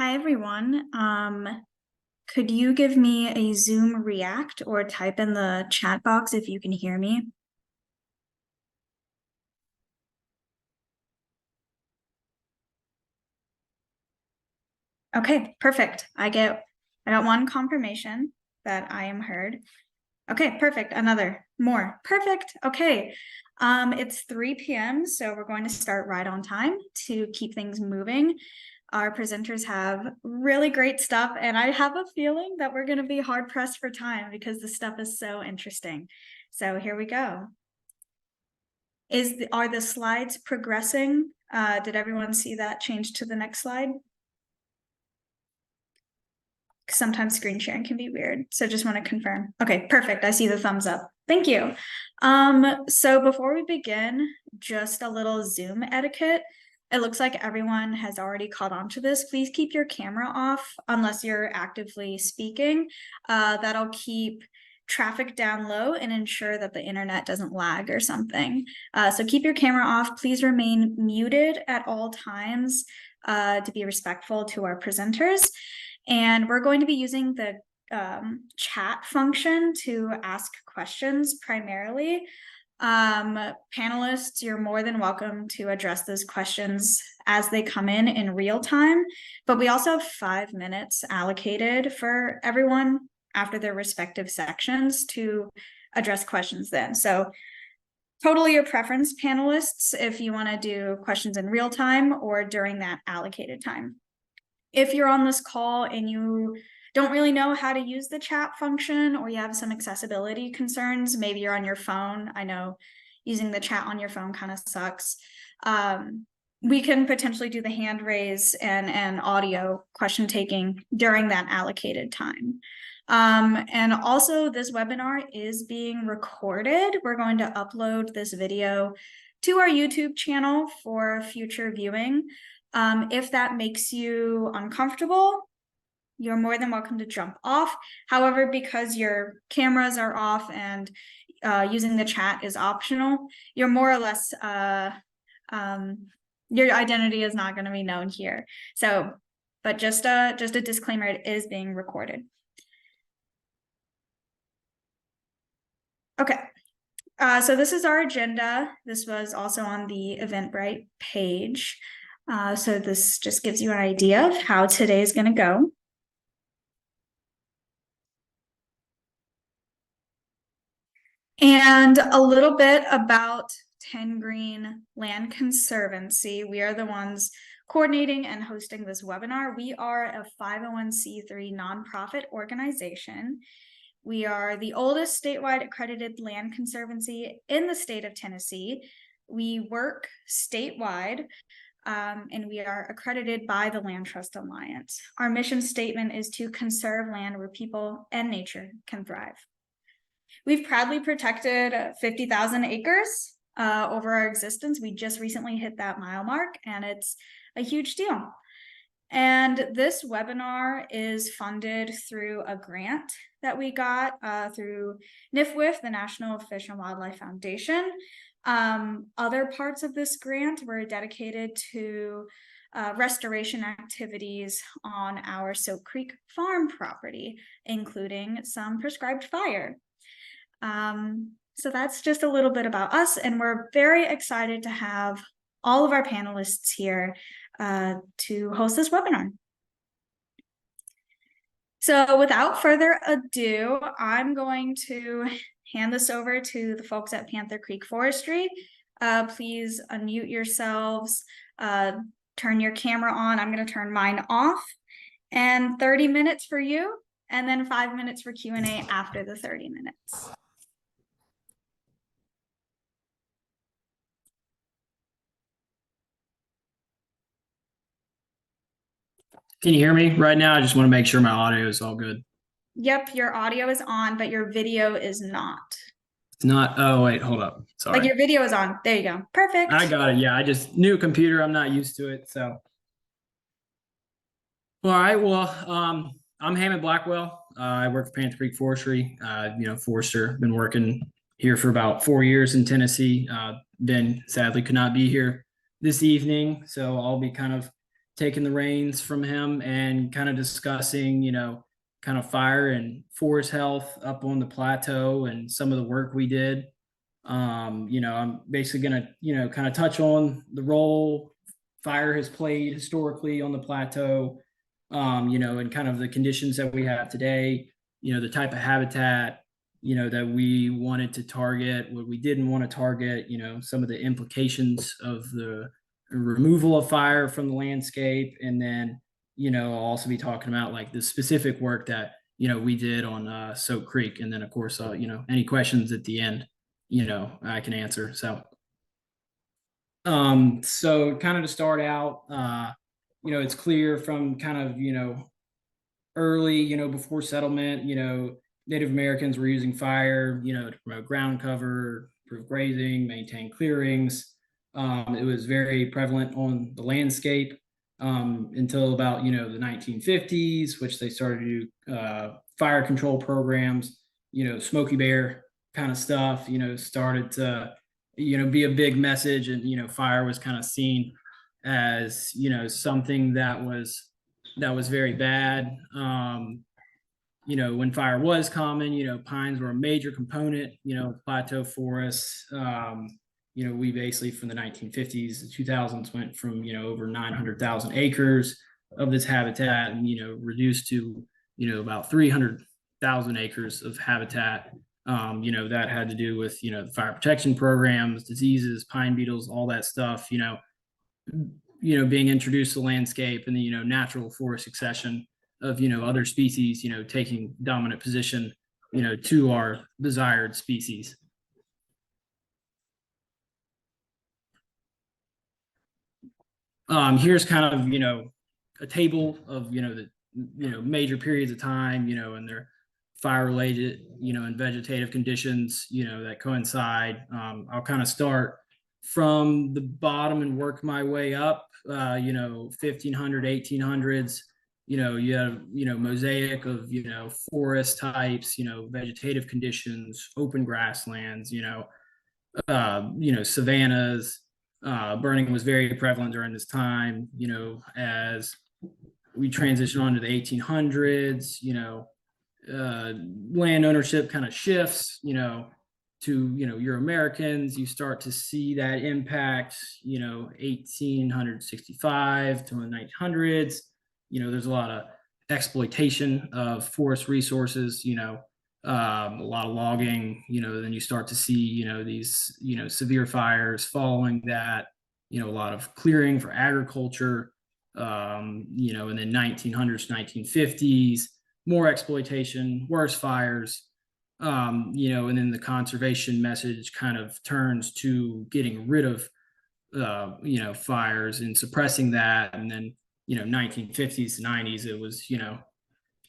Hi, everyone. Could you give me a Zoom react or type in the chat box if you can hear me? Okay, perfect. I got one confirmation that I am heard. Okay, perfect. Another, more. Perfect. Okay. It's 3 p.m., so we're going to start right on time to keep things moving. Our presenters have really great stuff, and I have a feeling that we're going to be hard pressed for time because the stuff is so interesting. So here we go. Are the slides progressing? Did everyone see that change to the next slide? Sometimes screen sharing can be weird, so just want to confirm. Okay, perfect. I see the thumbs up. Thank you. So before we begin, just a little Zoom etiquette. It looks like everyone has already caught on to this. Please keep your camera off unless you're actively speaking. That'll keep traffic down low and ensure that the internet doesn't lag or something. So keep your camera off. Please remain muted at all times to be respectful to our presenters. And we're going to be using the chat function to ask questions primarily. Panelists, you're more than welcome to address those questions as they come in real time, but we also have 5 minutes allocated for everyone after their respective sections to address questions then. So totally your preference, panelists, if you want to do questions in real time or during that allocated time. If you're on this call and you don't really know how to use the chat function or you have some accessibility concerns, maybe you're on your phone. I know using the chat on your phone kind of sucks. We can potentially do the hand raise and audio question taking during that allocated time. And also this webinar is being recorded. We're going to upload this video to our YouTube channel for future viewing. If that makes you uncomfortable, you're more than welcome to jump off. However, because your cameras are off and using the chat is optional, you're more or less, your identity is not going to be known here. So, but just a disclaimer, it is being recorded. Okay. So this is our agenda. This was also on the Eventbrite page. So this just gives you an idea of how today is going to go. And a little bit about TennGreen Land Conservancy. We are the ones coordinating and hosting this webinar. We are a 501c3 nonprofit organization. We are the oldest statewide accredited land conservancy in the state of Tennessee. We work statewide, and we are accredited by the Land Trust Alliance. Our mission statement is to conserve land where people and nature can thrive. We've proudly protected 50,000 acres over our existence. We just recently hit that mile mark, and it's a huge deal. And this webinar is funded through a grant that we got through NIFWF, the National Fish and Wildlife Foundation. Other parts of this grant were dedicated to restoration activities on our Soak Creek farm property, including some prescribed fire. So that's just a little bit about us, and we're very excited to have all of our panelists here to host this webinar. So without further ado, I'm going to hand this over to the folks at Panther Creek Forestry. Please unmute yourselves, turn your camera on. I'm going to turn mine off, and 30 minutes for you, and then 5 minutes for Q&A after the 30 minutes. Can you hear me right now? I just want to make sure my audio is all good. Yep, your audio is on, but your video is not. It's not. Oh, wait, hold up. Sorry. Like your video is on. There you go. Perfect. I got it. Yeah, I just new computer. I'm not used to it. So, all right. Well, I'm Hammond Blackwell. I work for Panther Creek Forestry. Forester. Been working here for about 4 years in Tennessee. Ben sadly could not be here this evening, so I'll be kind of taking the reins from him and kind of discussing, kind of fire and forest health up on the plateau and some of the work we did. I'm basically going to, kind of touch on the role fire has played historically on the plateau, and kind of the conditions that we have today, the type of habitat, that we wanted to target, what we didn't want to target, some of the implications of the removal of fire from the landscape. And then, I'll also be talking about like the specific work that, we did on Soak Creek. And then of course, any questions at the end, I can answer. So kind of to start out, it's clear from kind of, early, before settlement, Native Americans were using fire, to promote ground cover, improve grazing, maintain clearings. It was very prevalent on the landscape until about, the 1950s, which they started to do fire control programs, Smoky Bear kind of stuff, started to, be a big message. And, fire was kind of seen as, something that was very bad. When fire was common, pines were a major component, plateau forests. We basically from the 1950s to 2000s went from, over 900,000 acres of this habitat and, reduced to, about 300,000 acres of habitat. That had to do with, the fire protection programs, diseases, pine beetles, all that stuff, being introduced to the landscape and the, natural forest succession of, other species, taking dominant position, to our desired species. Here's kind of, a table of, the, major periods of time, and their fire related, and vegetative conditions, that coincide. I'll kind of start from the bottom and work my way up, 1500, 1800s, you have, mosaic of, forest types, vegetative conditions, open grasslands, savannas. Burning was very prevalent during this time, as we transition on to the 1800s, land ownership kind of shifts, to, your Americans, you start to see that impact, 1865 to the 1900s, there's a lot of exploitation of forest resources, a lot of logging, then you start to see, these, severe fires following that, a lot of clearing for agriculture, and then 1900s, 1950s, more exploitation, worse fires, and then the conservation message kind of turns to getting rid of, fires and suppressing that. And then, 1950s to 90s, it was,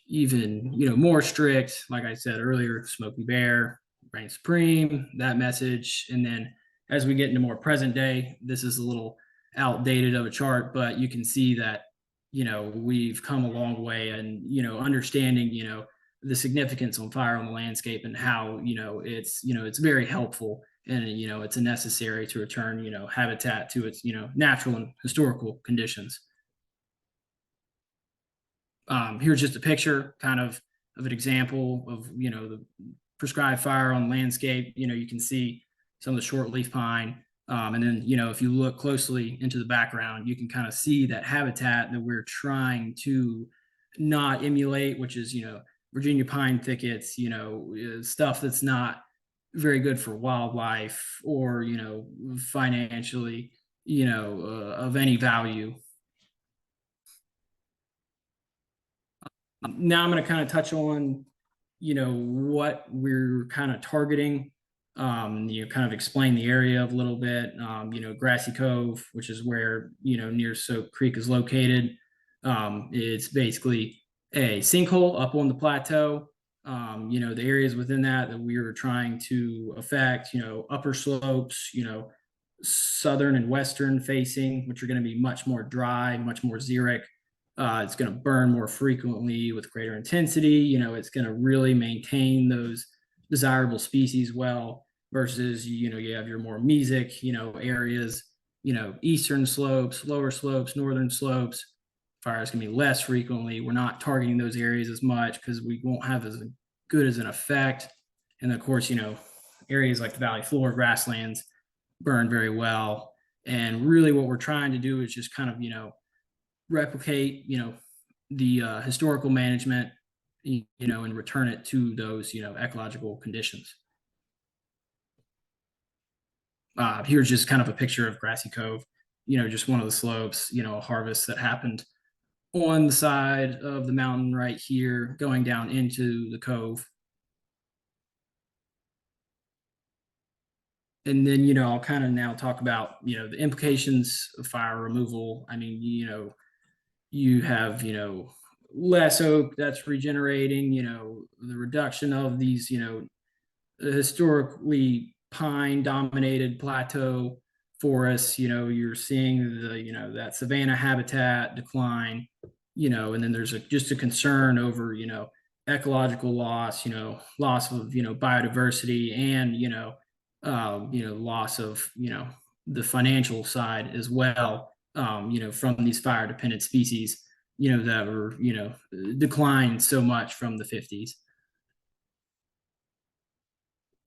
even, more strict. Like I said earlier, Smoky Bear, reign supreme, that message. And then as we get into more present day, this is a little outdated of a chart, but you can see that, we've come a long way and, understanding, the significance on fire on the landscape and how, it's very helpful and, it's a necessary to return, habitat to its, natural and historical conditions. Here's just a picture kind of an example of, the prescribed fire on the landscape. You can see some of the shortleaf pine. And then, if you look closely into the background, you can kind of see that habitat that we're trying to not emulate, which is, Virginia pine thickets, stuff that's not very good for wildlife or, financially, of any value. Now I'm going to kind of touch on, what we're kind of targeting, kind of explain the area a little bit, Grassy Cove, which is where, near Soak Creek is located. It's basically a sinkhole up on the plateau. The areas within that we were trying to affect, upper slopes, southern and western facing, which are going to be much more dry, much more xeric. It's going to burn more frequently with greater intensity. It's going to really maintain those desirable species well versus, you have your more mesic, areas, eastern slopes, lower slopes, northern slopes, fires can be less frequently. We're not targeting those areas as much because we won't have as good as an effect. And of course, areas like the valley floor grasslands burn very well. And really what we're trying to do is just kind of, replicate, the historical management, and return it to those, ecological conditions. Here's just kind of a picture of Grassy Cove, just one of the slopes, a harvest that happened on the side of the mountain right here, going down into the cove. And then, I'll kind of now talk about, the implications of fire removal. I mean, you have, less oak that's regenerating, the reduction of these, the historically pine dominated plateau forests, you're seeing that savanna habitat decline, and then there's just a concern over, ecological loss, loss of, biodiversity and, loss of, the financial side as well, from these fire dependent species, that were, declined so much from the 50s.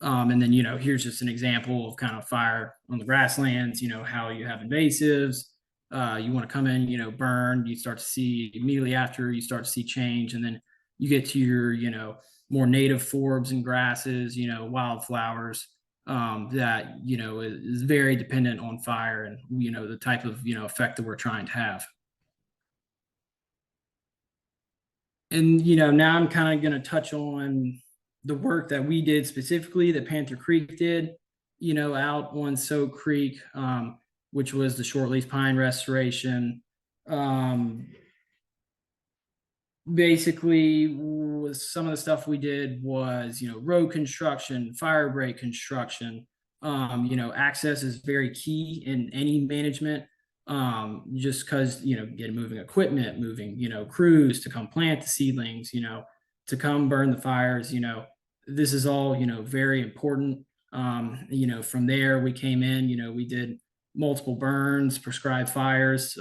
And then, here's just an example of kind of fire on the grasslands, how you have invasives. You want to come in, burn, you start to see immediately after you start to see change. And then you get to your, more native forbs and grasses, wildflowers, that, is very dependent on fire and, the type of, effect that we're trying to have. And, now I'm kind of going to touch on the work that we did specifically that Panther Creek did, out on Soak Creek, which was the shortleaf pine restoration. Basically, some of the stuff we did was, road construction, fire break construction. Access is very key in any management. Just because, getting moving equipment, moving, crews to come plant the seedlings, to come burn the fires, this is all, very important. From there we came in, we did multiple burns, prescribed fires.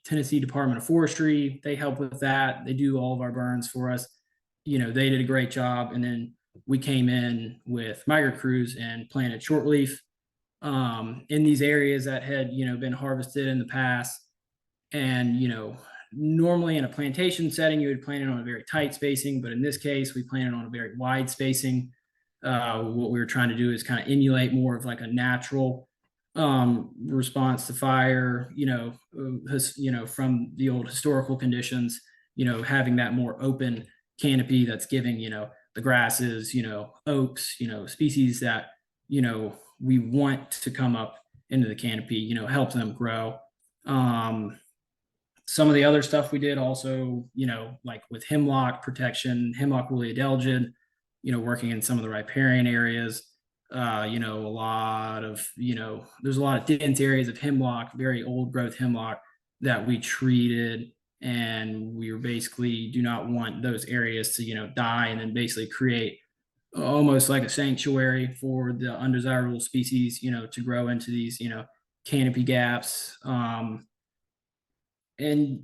Tennessee Department of Forestry, they help with that. They do all of our burns for us. They did a great job. And then we came in with migrant crews and planted shortleaf in these areas that had, been harvested in the past. And, normally in a plantation setting, you would plant it on a very tight spacing, but in this case, we planted on a very wide spacing. What we were trying to do is kind of emulate more of like a natural response to fire, from the old historical conditions, having that more open canopy that's giving, the grasses, oaks, species that, we want to come up into the canopy, help them grow. Some of the other stuff we did also, like with hemlock protection, hemlock woolly adelgid, working in some of the riparian areas, a lot of, there's a lot of dense areas of hemlock, very old growth hemlock that we treated. And we basically do not want those areas to, die and then basically create almost like a sanctuary for the undesirable species, to grow into these, canopy gaps. And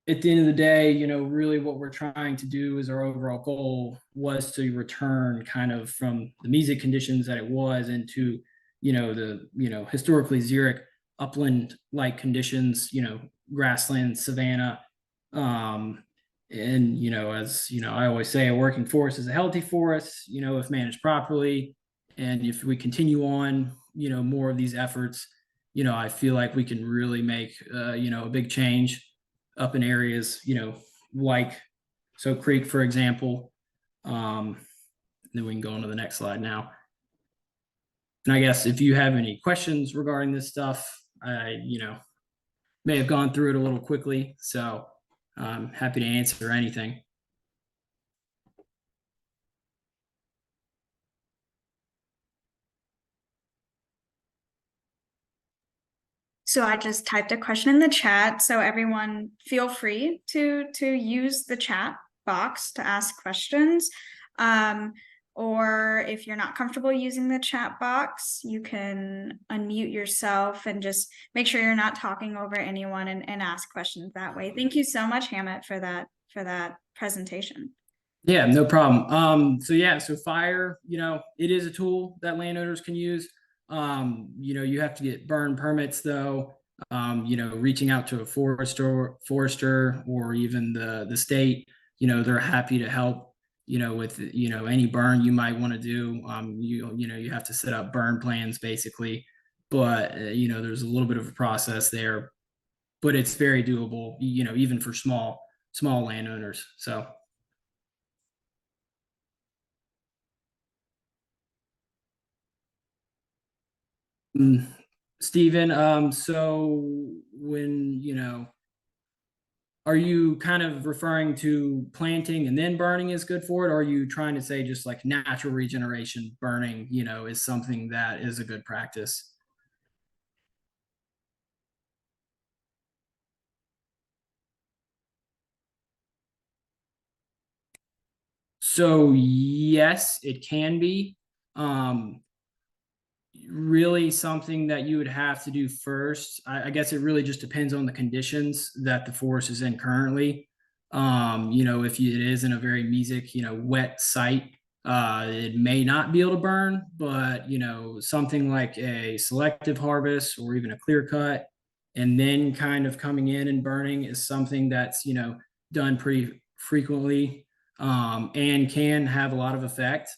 at the end of the day, really what we're trying to do is our overall goal was to return kind of from the mesic conditions that it was into, the, historically xeric upland like conditions, grassland, savanna. And, as, I always say, a working forest is a healthy forest, if managed properly. And if we continue on, more of these efforts, I feel like we can really make, a big change up in areas, like Soak Creek, for example. Then we can go on to the next slide now. And I guess if you have any questions regarding this stuff, I, may have gone through it a little quickly. So I'm happy to answer anything. So I just typed a question in the chat. So everyone feel free to use the chat box to ask questions. or if you're not comfortable using the chat box, you can unmute yourself and just make sure you're not talking over anyone and ask questions that way. Thank you so much, Hammett, for that presentation. Yeah, no problem. So yeah, so fire, it is a tool that landowners can use. You have to get burn permits though. Reaching out to a forester or even the state, they're happy to help, with, any burn you might want to do. You have to set up burn plans basically, but there's a little bit of a process there, but it's very doable, even for small landowners. So. Mm, Stephen, so when, are you kind of referring to planting and then burning is good for it? Or are you trying to say just like natural regeneration burning, is something that is a good practice? So yes, it can be. Um, Really something that you would have to do first. I guess it really just depends on the conditions that the forest is in currently. If it is in a very mesic, wet site, it may not be able to burn, but something like a selective harvest or even a clear cut, and then kind of coming in and burning is something that's done pretty frequently, and can have a lot of effect.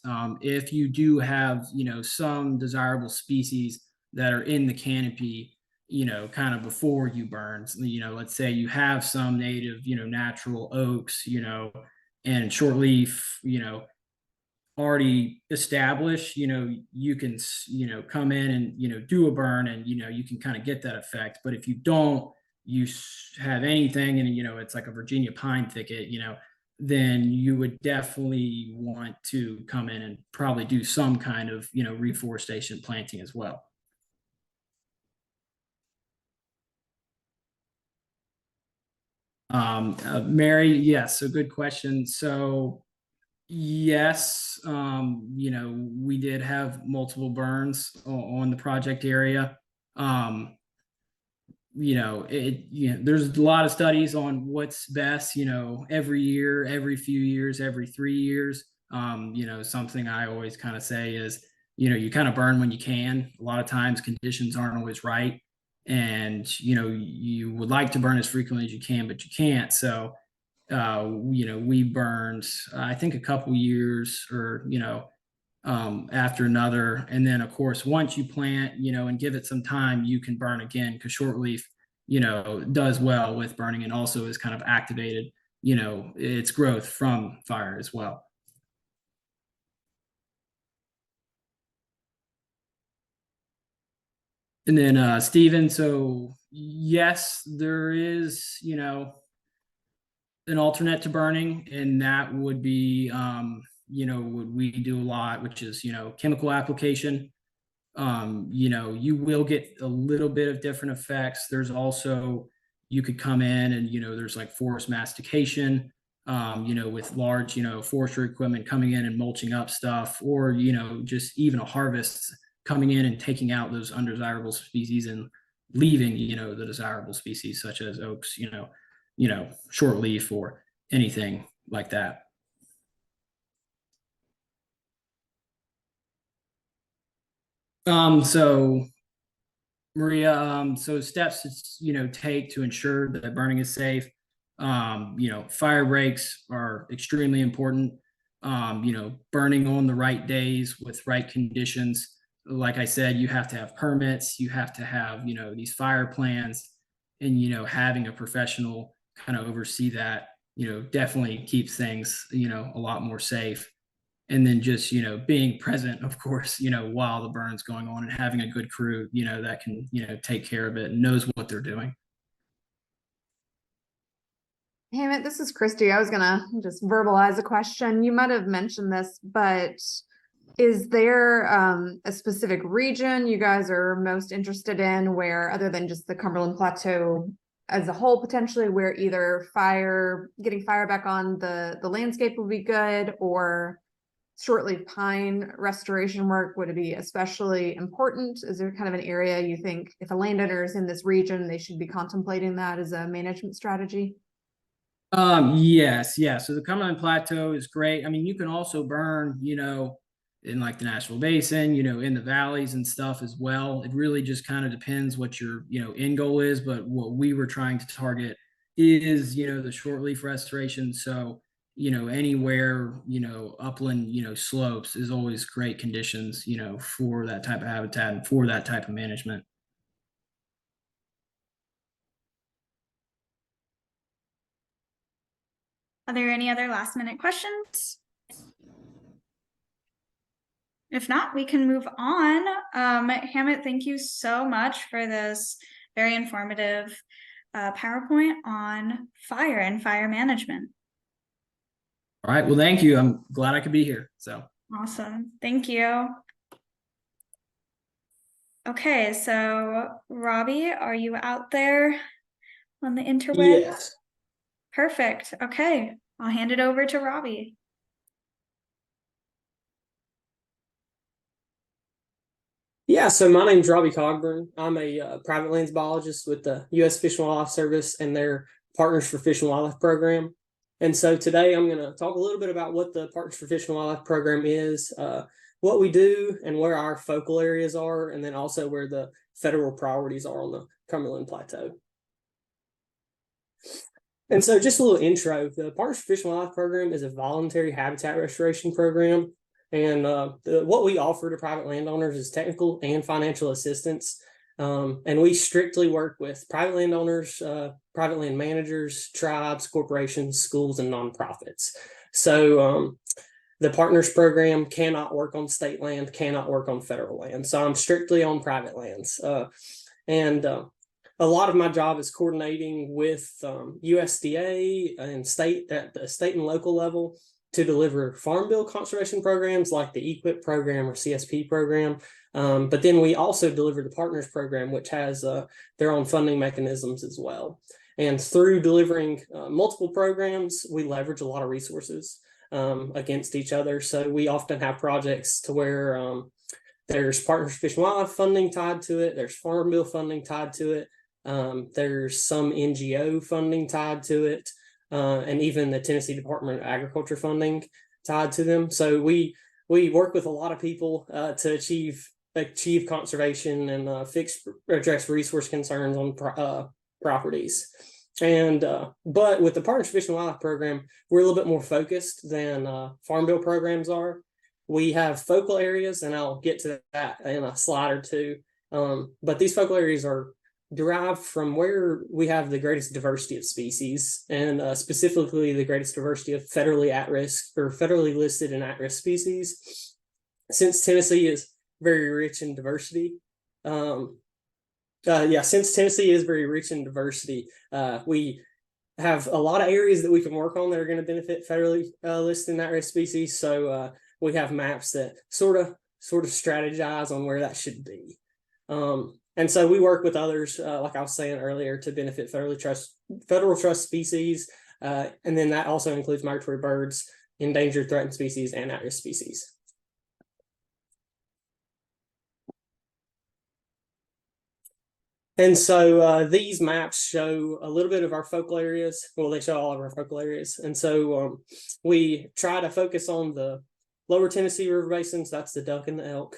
If you do have, some desirable species that are in the canopy, kind of before you burn, let's say you have some native, natural oaks, and shortleaf, already established, you can, come in and, do a burn and, you can kind of get that effect. But if you don't, have anything and, it's like a Virginia pine thicket, then you would definitely want to come in and probably do some kind of, reforestation planting as well. Mary, yes, so good question. So yes, we did have multiple burns on the project area. Um, there's a lot of studies on what's best, every year, every few years, every 3 years. Something I always kind of say is, you kind of burn when you can. A lot of times conditions aren't always right. And, you would like to burn as frequently as you can, but you can't. So, we burned, I think a couple years or, after another. And then of course, once you plant, and give it some time, you can burn again because shortleaf, does well with burning and also is kind of activated, its growth from fire as well. And then Stephen, so yes, there is, an alternate to burning, and that would be what we do a lot, which is, chemical application. You will get a little bit of different effects. There's also, you could come in and, there's like forest mastication, with large, forestry equipment coming in and mulching up stuff, or, just even a harvest coming in and taking out those undesirable species and leaving, the desirable species such as oaks, shortleaf or anything like that. So Maria, so steps to, take to ensure that burning is safe. Fire breaks are extremely important. Burning on the right days with right conditions. Like I said, you have to have permits, you have to have, these fire plans, and, having a professional kind of oversee that, definitely keeps things, a lot more safe. And then just, being present, of course, while the burn's going on and having a good crew, that can, take care of it and knows what they're doing. Hammett, this is Christy. I was gonna just verbalize a question. You might have mentioned this, but is there a specific region you guys are most interested in where, other than just the Cumberland Plateau as a whole, potentially, where either getting fire back on the landscape would be good, or shortleaf pine restoration work would be especially important? Is there kind of an area you think if a landowner is in this region, they should be contemplating that as a management strategy? Yes, yeah. So the Cumberland Plateau is great. I mean, you can also burn, in like the Nashville Basin, in the valleys and stuff as well. It really just kind of depends what your, end goal is. But what we were trying to target is, the shortleaf restoration. So, anywhere, upland, slopes is always great conditions, for that type of habitat and for that type of management. Are there any other last minute questions? If not, we can move on. Hammett, thank you so much for this very informative PowerPoint on fire and fire management. All right. Well, thank you. I'm glad I could be here. So awesome. Thank you. Okay, so Robbie, are you out there on the interweb? Yes. Perfect. Okay, I'll hand it over to Robbie. Yeah, so my name's Robbie Cogburn. I'm a private lands biologist with the U.S. Fish and Wildlife Service and their Partners for Fish and Wildlife program. And so today I'm going to talk a little bit about what the Partners for Fish and Wildlife program is, what we do, and where our focal areas are, and then also where the federal priorities are on the Cumberland Plateau. And so just a little intro, the Partners for Fish and Wildlife program is a voluntary habitat restoration program. And what we offer to private landowners is technical and financial assistance. And we strictly work with private landowners, private land managers, tribes, corporations, schools, and nonprofits. So the Partners program cannot work on state land, cannot work on federal land. So I'm strictly on private lands. And a lot of my job is coordinating with USDA and at the state and local level to deliver farm bill conservation programs like the EQIP program or CSP program. But then we also deliver the Partners program, which has their own funding mechanisms as well. And through delivering multiple programs, we leverage a lot of resources against each other. So we often have projects to where there's Partners for Fish and Wildlife funding tied to it. There's farm bill funding tied to it. There's some NGO funding tied to it. And even the Tennessee Department of Agriculture funding tied to them. So we work with a lot of people to achieve conservation and address resource concerns on properties. And but with the Partners for Fish and Wildlife program, we're a little bit more focused than farm bill programs are. We have focal areas, and I'll get to that in a slide or two. But these focal areas are derived from where we have the greatest diversity of species, and specifically the greatest diversity of federally at-risk or federally listed and at-risk species. Since Tennessee is very rich in diversity, since Tennessee is very rich in diversity, we have a lot of areas that we can work on that are going to benefit federally listed and at-risk species. So we have maps that sort of strategize on where that should be. And so we work with others, like I was saying earlier, to benefit federal trust species. And then that also includes migratory birds, endangered, threatened species, and at-risk species. And so these maps show a little bit of our focal areas. Well, they show all of our focal areas. And so we try to focus on the lower Tennessee River basins. That's the duck and the elk.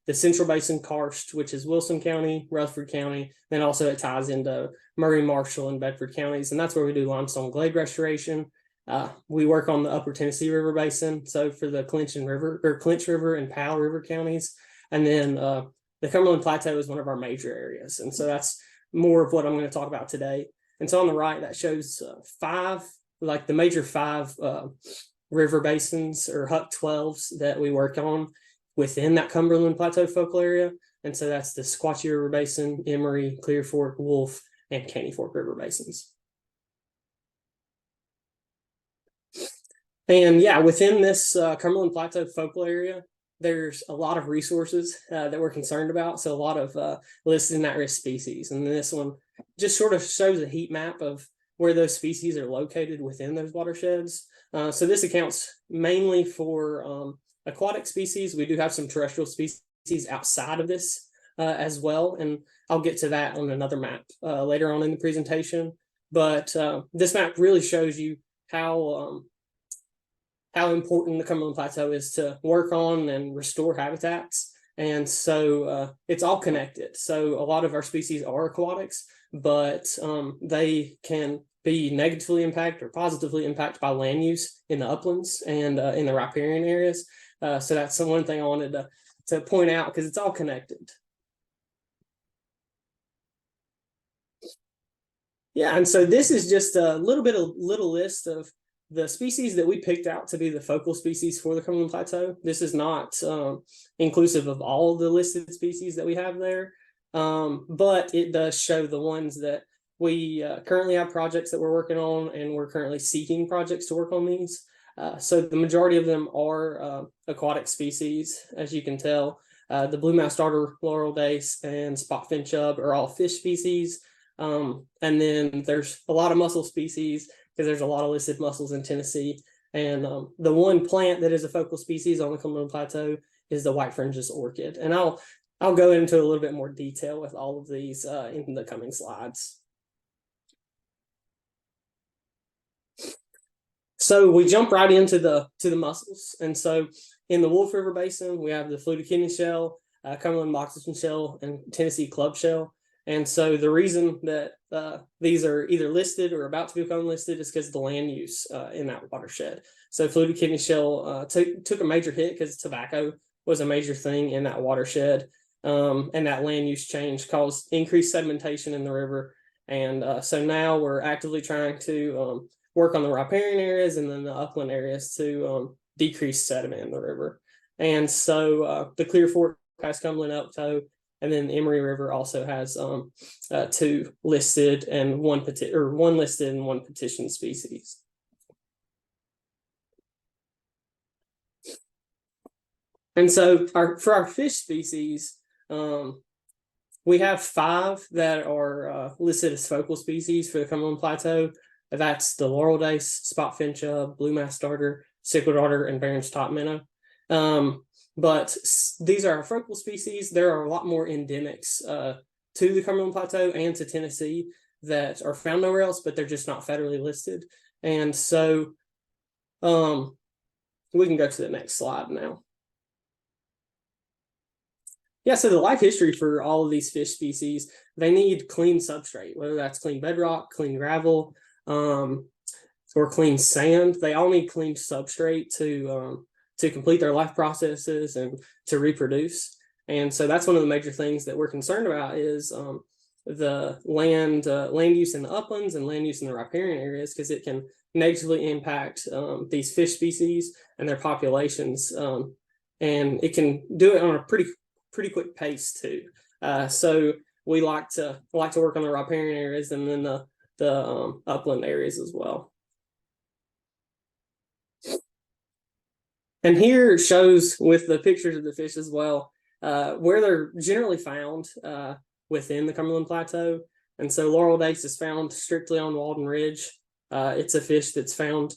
The Central Basin Karst, which is Wilson County, Rutherford County, then also it ties into Murray, Marshall, and Bedford counties, and that's where we do limestone glade restoration. We work on the Upper Tennessee River Basin, so for the Clinch River and Powell River counties, and then the Cumberland Plateau is one of our major areas, and so that's more of what I'm going to talk about today. And so on the right, that shows the major five river basins or HUC 12s that we work on within that Cumberland Plateau focal area. And so that's the Sequatchie River Basin, Emory, Clear Fork, Wolf, and Caney Fork River basins. And yeah, within this Cumberland Plateau focal area, there's a lot of resources that we're concerned about. So a lot of listed and at-risk species. And this one just sort of shows a heat map of where those species are located within those watersheds. So this accounts mainly for aquatic species. We do have some terrestrial species outside of this as well, and I'll get to that on another map later on in the presentation. But this map really shows you how important the Cumberland Plateau is to work on and restore habitats. And so it's all connected. So a lot of our species are aquatics, but they can be negatively impacted or positively impacted by land use in the uplands and in the riparian areas. So that's one thing I wanted to point out, because it's all connected. Yeah, and so this is just a little list of the species that we picked out to be the focal species for the Cumberland Plateau. This is not inclusive of all the listed species that we have there, but it does show the ones that we currently have projects that we're working on, and we're currently seeking projects to work on these. So the majority of them are aquatic species, as you can tell. The bluemouth darter, laurel dace, and spot fin chub are all fish species. And then there's a lot of mussel species, because there's a lot of listed mussels in Tennessee. And the one plant that is a focal species on the Cumberland Plateau is the white fringeless orchid. And I'll go into a little bit more detail with all of these in the coming slides. So we jump right into the mussels. And so in the Wolf River Basin, we have the fluted kidney shell, Cumberland moccasin shell, and Tennessee club shell. And so the reason that these are either listed or about to become listed is because of the land use in that watershed. So fluted kidney shell took a major hit because tobacco was a major thing in that watershed. And that land use change caused increased sedimentation in the river. And so now we're actively trying to work on the riparian areas and then the upland areas to decrease sediment in the river. And so the Clear Fork has Cumberland Elktoe, and then the Emory River also has 2 listed and one listed and one petitioned species. And so for our fish species, we have 5 that are listed as focal species for the Cumberland Plateau. That's the laurel dace, spot fin chub, bluemouth darter, sickle darter, and Barron's top minnow. But these are our focal species. There are a lot more endemics to the Cumberland Plateau and to Tennessee that are found nowhere else, but they're just not federally listed. And so we can go to the next slide now. Yeah, so the life history for all of these fish species, they need clean substrate, whether that's clean bedrock, clean gravel, or clean sand. They all need clean substrate to complete their life processes and to reproduce. And so that's one of the major things that we're concerned about is the land use in the uplands and land use in the riparian areas, because it can negatively impact these fish species and their populations. And it can do it on a pretty quick pace too. So we like to work on the riparian areas and then the upland areas as well. And here shows with the pictures of the fish as well, where they're generally found within the Cumberland Plateau. And so laurel dace is found strictly on Walden Ridge. It's a fish that's found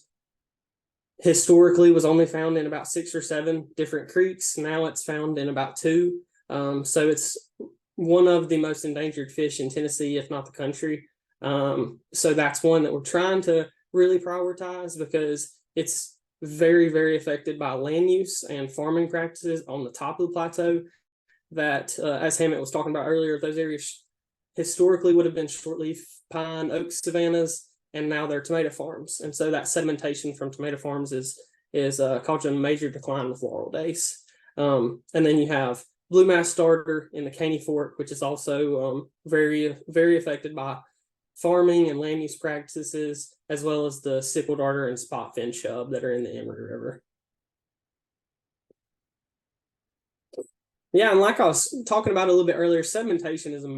historically was only found in about 6 or 7 different creeks. Now it's found in about 2. So it's one of the most endangered fish in Tennessee, if not the country. So that's one that we're trying to really prioritize, because it's very, very affected by land use and farming practices on the top of the plateau that, as Hammett was talking about earlier, those areas historically would have been shortleaf pine, oak savannas, and now they're tomato farms. And so that sedimentation from tomato farms is causing a major decline with laurel dace. And then you have bluemouth darter in the Caney Fork, which is also very, very affected by farming and land use practices, as well as the sickle darter and spot fin chub that are in the Emory River. Yeah, and like I was talking about a little bit earlier, sedimentation is a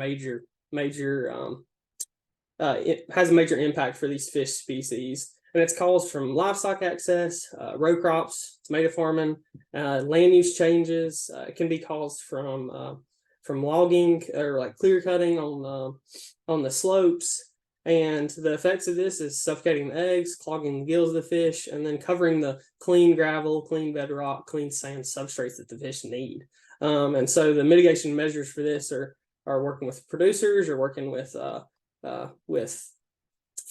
it has a major impact for these fish species, and it's caused from livestock access, row crops, tomato farming, land use changes. It can be caused from logging or like clear cutting on the slopes. And the effects of this is suffocating the eggs, clogging the gills of the fish, and then covering the clean gravel, clean bedrock, clean sand substrates that the fish need. And so the mitigation measures for this are working with producers or working with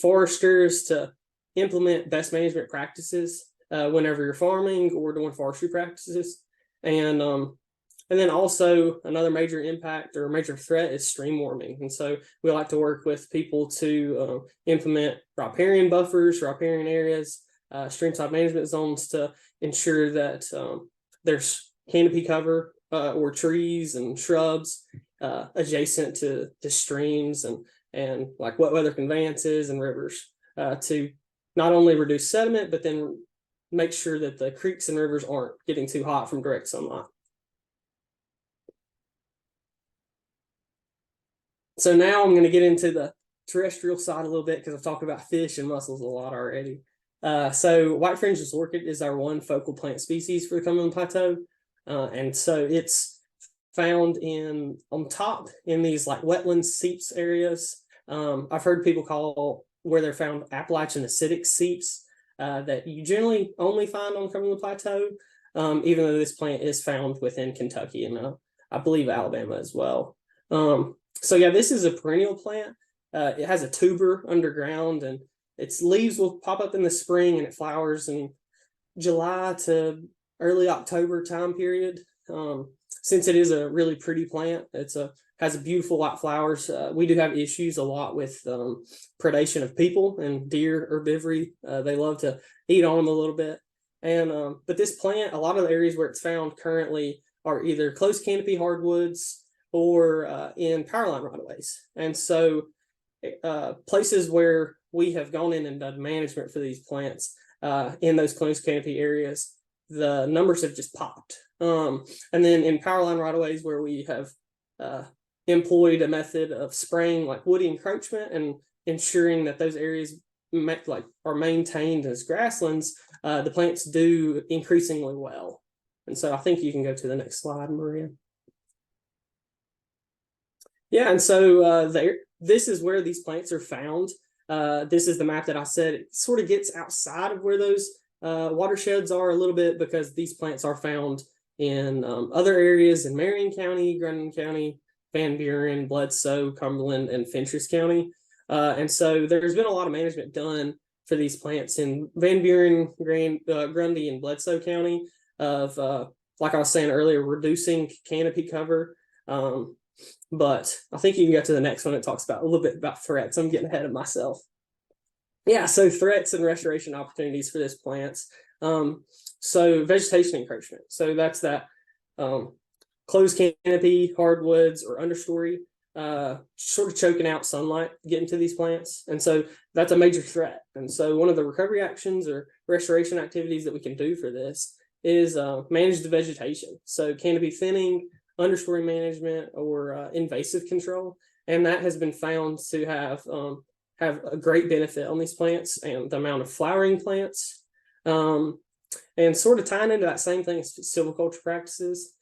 foresters to implement best management practices whenever you're farming or doing forestry practices. And then also another major impact or major threat is stream warming. And so we like to work with people to implement riparian buffers, riparian areas, streamside management zones to ensure that there's canopy cover or trees and shrubs adjacent to streams and like wet weather conveyances and rivers to not only reduce sediment, but then make sure that the creeks and rivers aren't getting too hot from direct sunlight. So now I'm going to get into the terrestrial side a little bit because I've talked about fish and mussels a lot already. So white fringeless orchid is our one focal plant species for the Cumberland Plateau. And so it's found on top in these like wetlands, seeps areas. I've heard people call where they're found Appalachian acidic seeps that you generally only find on Cumberland Plateau, even though this plant is found within Kentucky and I believe Alabama as well. So yeah, this is a perennial plant. It has a tuber underground and its leaves will pop up in the spring and it flowers in July to early October time period. Since it is a really pretty plant, has a beautiful white flowers. We do have issues a lot with predation of people and deer herbivory. They love to eat on them a little bit. And but this plant, a lot of the areas where it's found currently are either close canopy hardwoods or in power line right of ways. And so places where we have gone in and done management for these plants in those close canopy areas, the numbers have just popped. And then in power line right of ways where we have employed a method of spraying like woody encroachment and ensuring that those areas are maintained as grasslands, the plants do increasingly well. And so I think you can go to the next slide, Maria. Yeah, and so this is where these plants are found. This is the map that I said. It sort of gets outside of where those watersheds are a little bit because these plants are found in other areas in Marion County, Grundy County, Van Buren, Bledsoe, Cumberland, and Fentress County. And so there's been a lot of management done for these plants in Van Buren, Grundy, and Bledsoe County of, like I was saying earlier, reducing canopy cover. But I think you can go to the next one. It talks about a little bit about threats. I'm getting ahead of myself. Yeah, so threats and restoration opportunities for this plants. So vegetation encroachment. So that's that closed canopy, hardwoods, or understory, sort of choking out sunlight getting to these plants. And so that's a major threat. And so one of the recovery actions or restoration activities that we can do for this is manage the vegetation. So canopy thinning, understory management, or invasive control. And that has been found to have a great benefit on these plants and the amount of flowering plants. And sort of tying into that same thing as silviculture practices.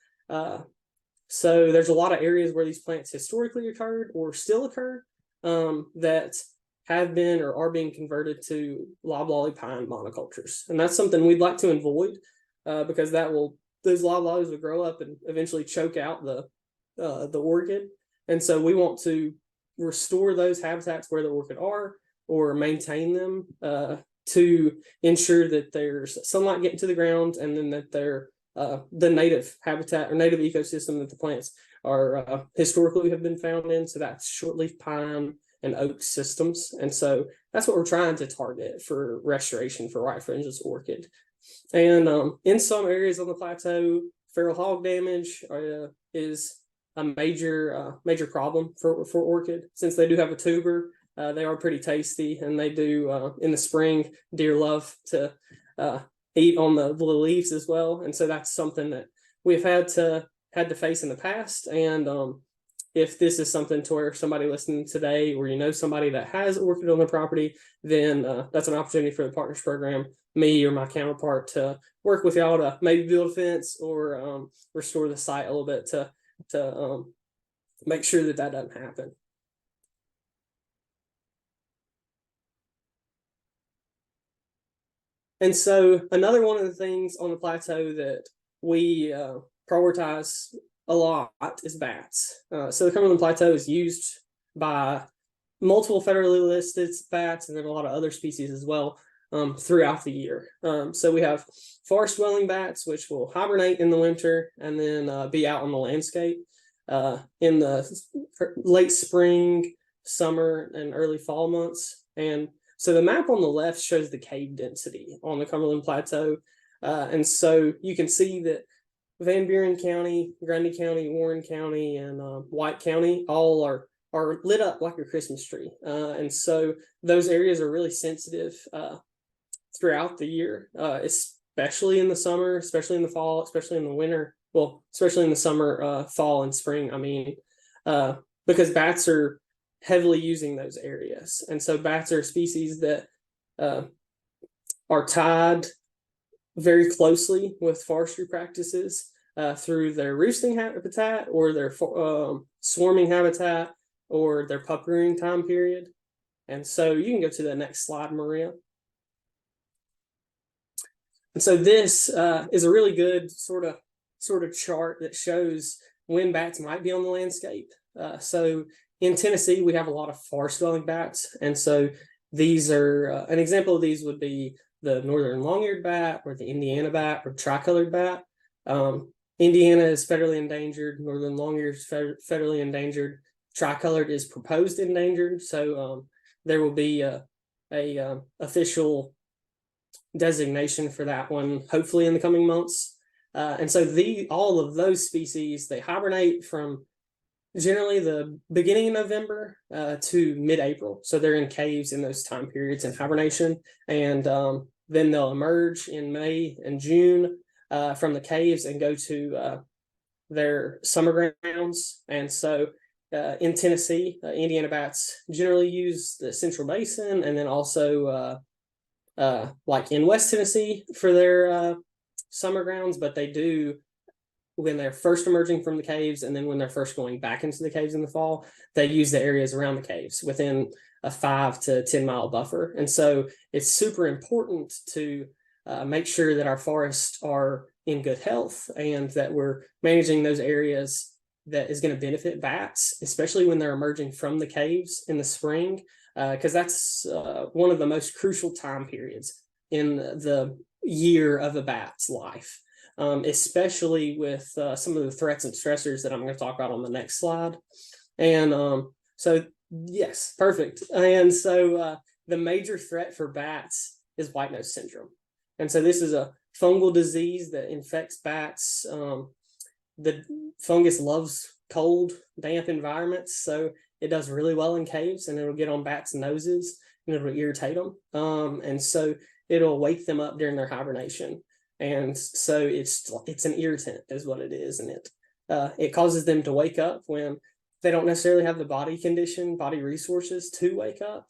So there's a lot of areas where these plants historically occurred or still occur that have been or are being converted to loblolly pine monocultures. And that's something we'd like to avoid because those loblollies will grow up and eventually choke out the orchid. And so we want to restore those habitats where the orchid are or maintain them to ensure that there's sunlight getting to the ground and then that they're the native habitat or native ecosystem that the plants are historically have been found in. So that's shortleaf pine and oak systems. And so that's what we're trying to target for restoration for white fringeless orchid. And in some areas on the plateau, feral hog damage is a major problem for orchid. Since they do have a tuber, they are pretty tasty, and they do in the spring, deer love to eat on the leaves as well. And so that's something that we've had to face in the past. And if this is something to where somebody listening today, or you know somebody that has orchid on their property, then that's an opportunity for the Partners Program, me or my counterpart, to work with y'all to maybe build a fence or restore the site a little bit to make sure that doesn't happen. And so another one of the things on the plateau that we prioritize a lot is bats. So the Cumberland Plateau is used by multiple federally listed bats and then a lot of other species as well throughout the year. So we have forest dwelling bats, which will hibernate in the winter and then be out on the landscape in the late spring, summer, and early fall months. And so the map on the left shows the cave density on the Cumberland Plateau. And so you can see that Van Buren County, Grundy County, Warren County, and White County all are lit up like a Christmas tree. And so those areas are really sensitive throughout the year, especially in the summer, especially in the fall, especially in the winter. Well, especially in the summer, fall, and spring. I mean, because bats are heavily using those areas. And so bats are a species that are tied very closely with forestry practices through their roosting habitat or their swarming habitat or their pup rearing time period. And so you can go to the next slide, Maria. And so this is a really good sort of chart that shows when bats might be on the landscape. So in Tennessee, we have a lot of forest dwelling bats. And so these are an example of these would be the northern long-eared bat or the Indiana bat or tricolored bat. Indiana is federally endangered. Northern long-eared is federally endangered. Tricolored is proposed endangered. So there will be a official designation for that one, hopefully in the coming months. And so all of those species, they hibernate from generally the beginning of November to mid-April. So they're in caves in those time periods in hibernation. And then they'll emerge in May and June from the caves and go to their summer grounds. And so in Tennessee, Indiana bats generally use the Central Basin, and then also like in West Tennessee for their summer grounds, but they do when they're first emerging from the caves and then when they're first going back into the caves in the fall, they use the areas around the caves within a 5 to 10 mile buffer. And so it's super important to make sure that our forests are in good health and that we're managing those areas that is going to benefit bats, especially when they're emerging from the caves in the spring, because that's one of the most crucial time periods in the year of a bat's life. Especially with some of the threats and stressors that I'm going to talk about on the next slide. And so, yes, perfect. And so the major threat for bats is white nose syndrome. And so this is a fungal disease that infects bats. The fungus loves cold, damp environments. So it does really well in caves, and it'll get on bats' noses and it'll irritate them. And so it'll wake them up during their hibernation. And so it's an irritant is what it is. And it causes them to wake up when they don't necessarily have the body resources to wake up.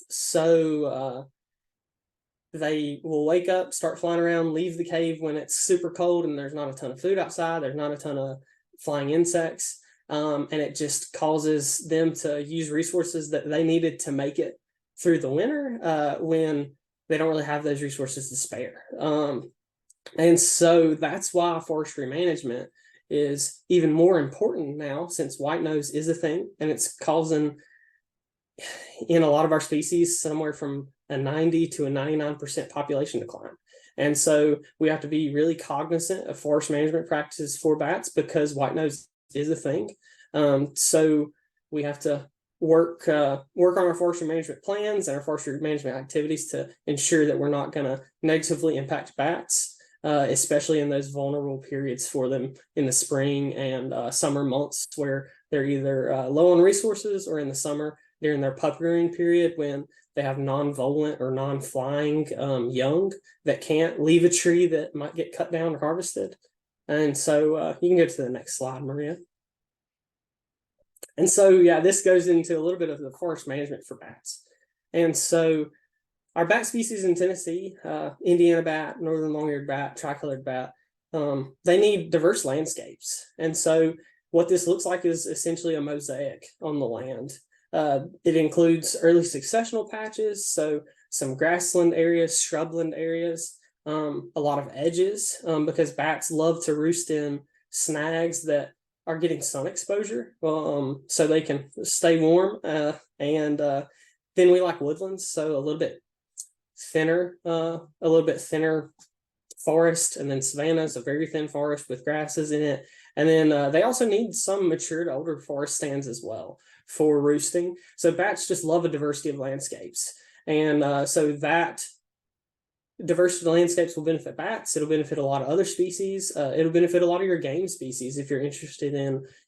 So they will wake up, start flying around, leave the cave when it's super cold and there's not a ton of food outside. There's not a ton of flying insects. And it just causes them to use resources that they needed to make it through the winter when they don't really have those resources to spare. And so that's why forestry management is even more important now, since white nose is a thing and it's causing in a lot of our species somewhere from a 90 to a 99% population decline. And so we have to be really cognizant of forest management practices for bats because white nose is a thing. So we have to work on our forestry management plans and our forestry management activities to ensure that we're not going to negatively impact bats, especially in those vulnerable periods for them in the spring and summer months where they're either low on resources, or in the summer during their pup rearing period when they have non-volant or non-flying young that can't leave a tree that might get cut down or harvested. And so you can go to the next slide, Maria. And so, yeah, this goes into a little bit of the forest management for bats. And so our bat species in Tennessee, Indiana bat, northern long-eared bat, tricolored bat, they need diverse landscapes. And so what this looks like is essentially a mosaic on the land. It includes early successional patches. So some grassland areas, shrubland areas, a lot of edges, because bats love to roost in snags that are getting sun exposure, so they can stay warm. And then we like woodlands, so a little bit thinner forest, and then savanna is a very thin forest with grasses in it. And then they also need some matured older forest stands as well for roosting. So bats just love a diversity of landscapes. And so that diversity of landscapes will benefit bats. It'll benefit a lot of other species. It'll benefit a lot of your game species. If you're interested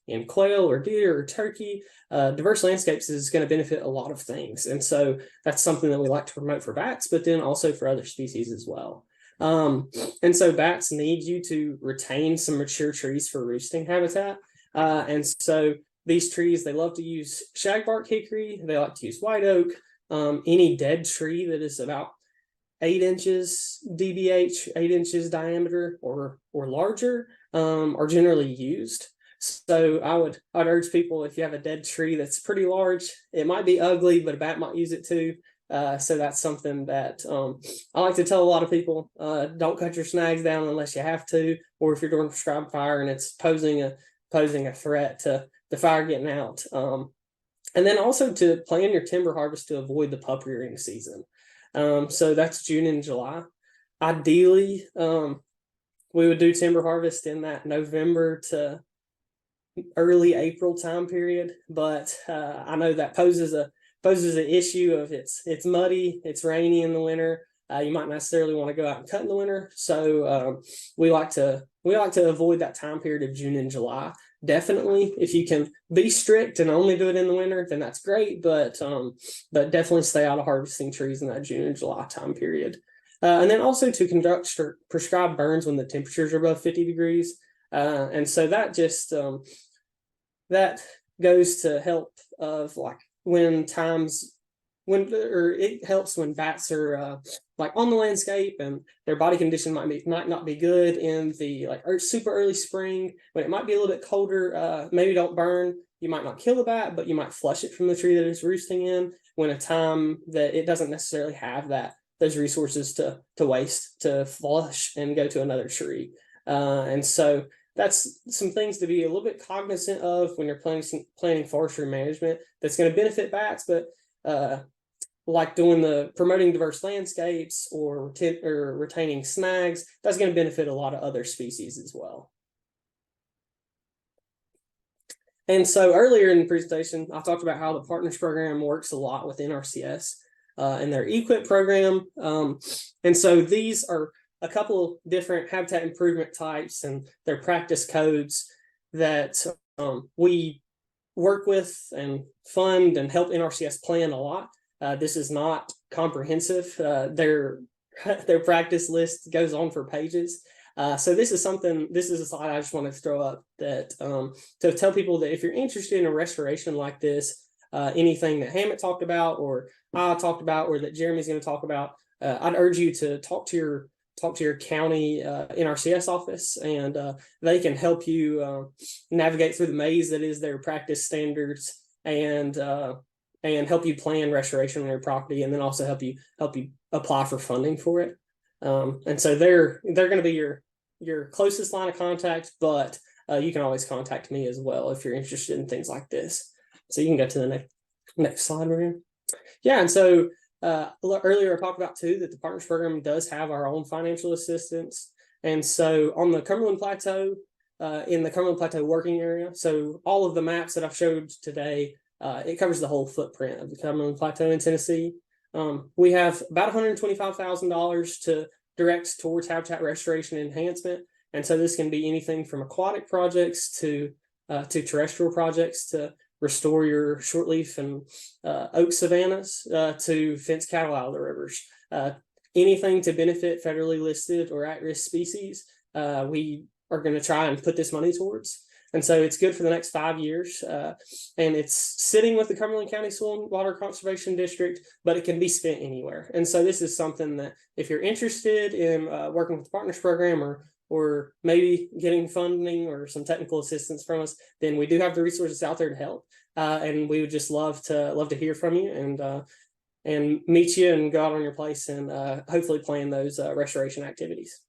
in quail or deer or turkey, diverse landscapes is going to benefit a lot of things. And so that's something that we like to promote for bats, but then also for other species as well. And so bats need you to retain some mature trees for roosting habitat. And so these trees, they love to use shagbark hickory. They like to use white oak. Any dead tree that is about 8 inches DBH, 8 inches diameter or larger, are generally used. So I'd urge people, if you have a dead tree that's pretty large, it might be ugly, but a bat might use it too. So that's something that I like to tell a lot of people. Don't cut your snags down unless you have to, or if you're doing prescribed fire and it's posing a threat to the fire getting out. And then also to plan your timber harvest to avoid the pup rearing season. So that's June and July. Ideally, we would do timber harvest in that November to early April time period, but I know that poses an issue of it's muddy, it's rainy in the winter. You might not necessarily want to go out and cut in the winter. So we like to avoid that time period of June and July. Definitely, if you can be strict and only do it in the winter, then that's great. But definitely stay out of harvesting trees in that June and July time period. And then also to conduct prescribed burns when the temperatures are above 50 degrees. And so that just that goes to help of like it helps when bats are like on the landscape and their body condition might not be good in the super early spring when it might be a little bit colder. Maybe don't burn. You might not kill the bat, but you might flush it from the tree that it's roosting in when a time that it doesn't necessarily have those resources to waste, to flush and go to another tree. And so that's some things to be a little bit cognizant of when you're planning forestry management that's going to benefit bats, but like promoting diverse landscapes or retaining snags, that's going to benefit a lot of other species as well. And so earlier in the presentation, I talked about how the Partners Program works a lot with NRCS and their EQIP program. And so these are a couple different habitat improvement types and their practice codes that we work with and fund and help NRCS plan a lot. This is not comprehensive. Their practice list goes on for pages. So this is a slide I just wanted to throw up that to tell people that if you're interested in a restoration like this, anything that Hammett talked about or I talked about or that Jeremy's going to talk about, I'd urge you to talk to your county NRCS office, and they can help you navigate through the maze that is their practice standards and help you plan restoration on your property, and then also help you apply for funding for it. And so they're going to be your closest line of contact, but you can always contact me as well if you're interested in things like this. So you can go to the next slide, Marianne. Yeah, and so earlier I talked about too that the Partners Program does have our own financial assistance. And so on the Cumberland Plateau, in the Cumberland Plateau working area, so all of the maps that I've showed today, it covers the whole footprint of the Cumberland Plateau in Tennessee. We have about $125,000 to direct towards habitat restoration and enhancement. And so this can be anything from aquatic projects to terrestrial projects to restore your shortleaf and oak savannas to fence cattle out of the rivers. Anything to benefit federally listed or at-risk species, we are going to try and put this money towards. And so it's good for the next 5 years. And it's sitting with the Cumberland County Soil and Water Conservation District, but it can be spent anywhere. And so this is something that if you're interested in working with the Partners Program or maybe getting funding or some technical assistance from us, then we do have the resources out there to help. And we would just love to hear from you. And and meet you and go out on your place and hopefully plan those restoration activities.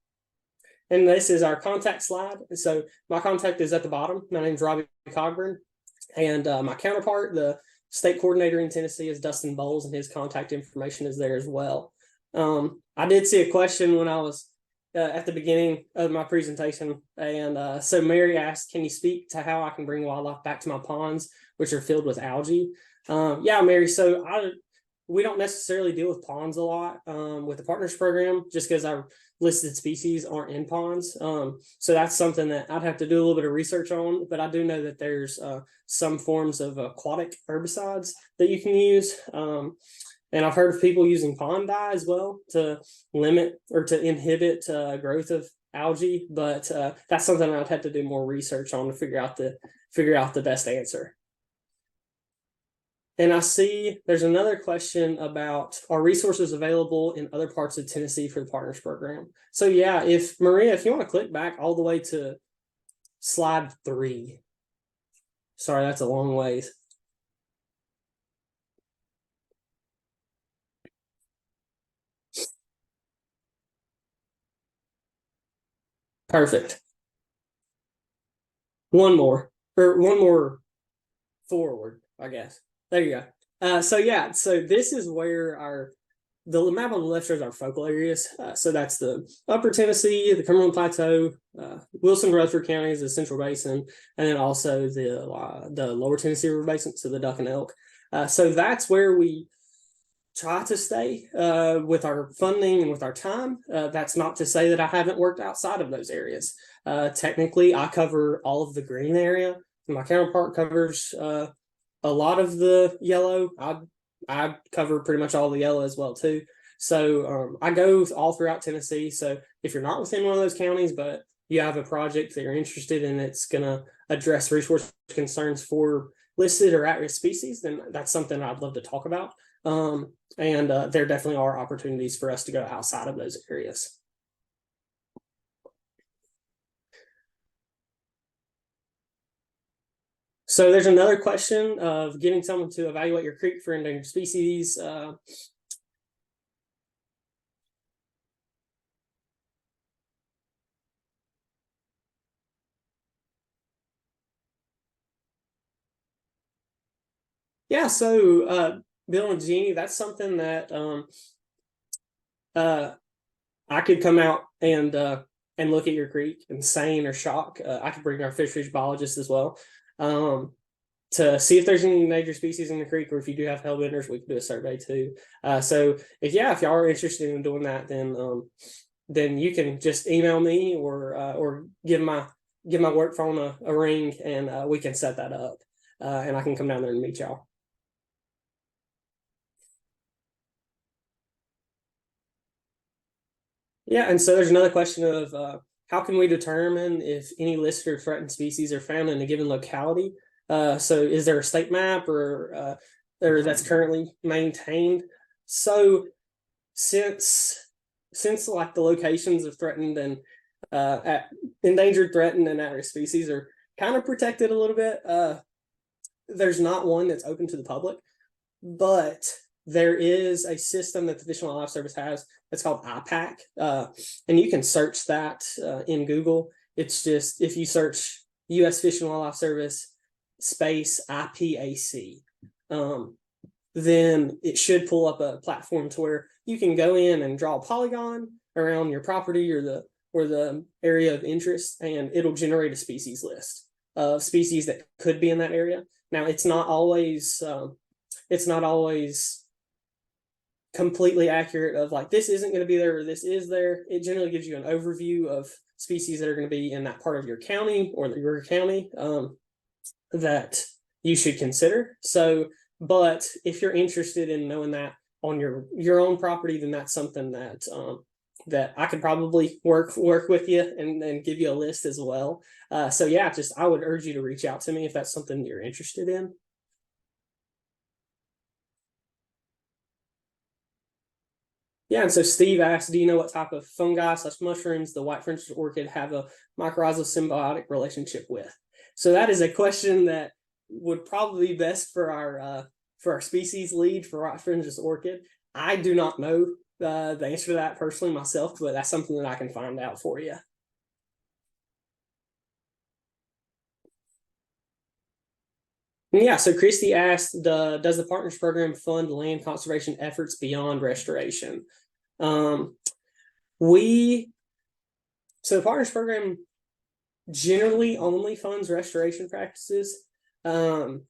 And this is our contact slide. So my contact is at the bottom. My name's Robbie Cogburn, and my counterpart, the state coordinator in Tennessee, is Dustin Bowles, and his contact information is there as well. I did see a question when I was at the beginning of my presentation, and so Mary asked, can you speak to how I can bring wildlife back to my ponds, which are filled with algae? Yeah, Mary, so we don't necessarily deal with ponds a lot with the partners program, just because our listed species aren't in ponds. So that's something that I'd have to do a little bit of research on, but I do know that there's some forms of aquatic herbicides that you can use. And I've heard of people using pond dye as well to limit or to inhibit growth of algae, but that's something I'd have to do more research on to figure out the best answer. And I see there's another question about, are resources available in other parts of Tennessee for the Partners Program? So yeah, if Maria, if you want to click back all the way to slide 3. Sorry, that's a long ways. Perfect. One more forward, I guess. There you go. So yeah, so this is where the map on the left shows our focal areas. So that's the Upper Tennessee, the Cumberland Plateau, Wilson, Rutherford counties, the Central Basin, and then also the Lower Tennessee River Basin, so the Duck and Elk. So that's where we try to stay with our funding and with our time. That's not to say that I haven't worked outside of those areas. Technically, I cover all of the green area. My counterpart covers a lot of the yellow. I cover pretty much all the yellow as well too. So I go all throughout Tennessee. So if you're not within one of those counties, but you have a project that you're interested in, it's going to address resource concerns for listed or at-risk species, then that's something I'd love to talk about. And there definitely are opportunities for us to go outside of those areas. So there's another question of getting someone to evaluate your creek for endangered species. Yeah, so Bill and Jeannie, that's something that I could come out and look at your creek and seine or shock. I could bring our fisheries biologist as well. To see if there's any major species in the creek, or if you do have hellbenders, we can do a survey too. So if y'all are interested in doing that, then you can just email me or give my work phone a ring, and we can set that up, and I can come down there and meet y'all. Yeah, and so there's another question of how can we determine if any listed or threatened species are found in a given locality? So is there a state map or that's currently maintained? So since like the locations of threatened and endangered, threatened, and at-risk species are kind of protected a little bit, there's not one that's open to the public, but there is a system that the Fish and Wildlife Service has. It's called IPAC, and you can search that in Google. It's just, if you search U.S. Fish and Wildlife Service space IPAC, then it should pull up a platform to where you can go in and draw a polygon around your property or the area of interest, and it'll generate a species list of species that could be in that area. Now, it's not always completely accurate of like, this isn't going to be there or this is there. It generally gives you an overview of species that are going to be in that part of your county or your county that you should consider. So, but if you're interested in knowing that on your own property, then that's something that that I could probably work with you and give you a list as well. So yeah, I would urge you to reach out to me if that's something you're interested in. Yeah, and so Steve asked, do you know what type of fungi/mushrooms the white French orchid have a mycorrhizal symbiotic relationship with? So that is a question that would probably be best for for our species lead for Rock Fringeous Orchid. I do not know the answer to that personally myself, but that's something that I can find out for you. Yeah, so Christy asked, does the Partners Program fund land conservation efforts beyond restoration? So the Partners Program generally only funds restoration practices. We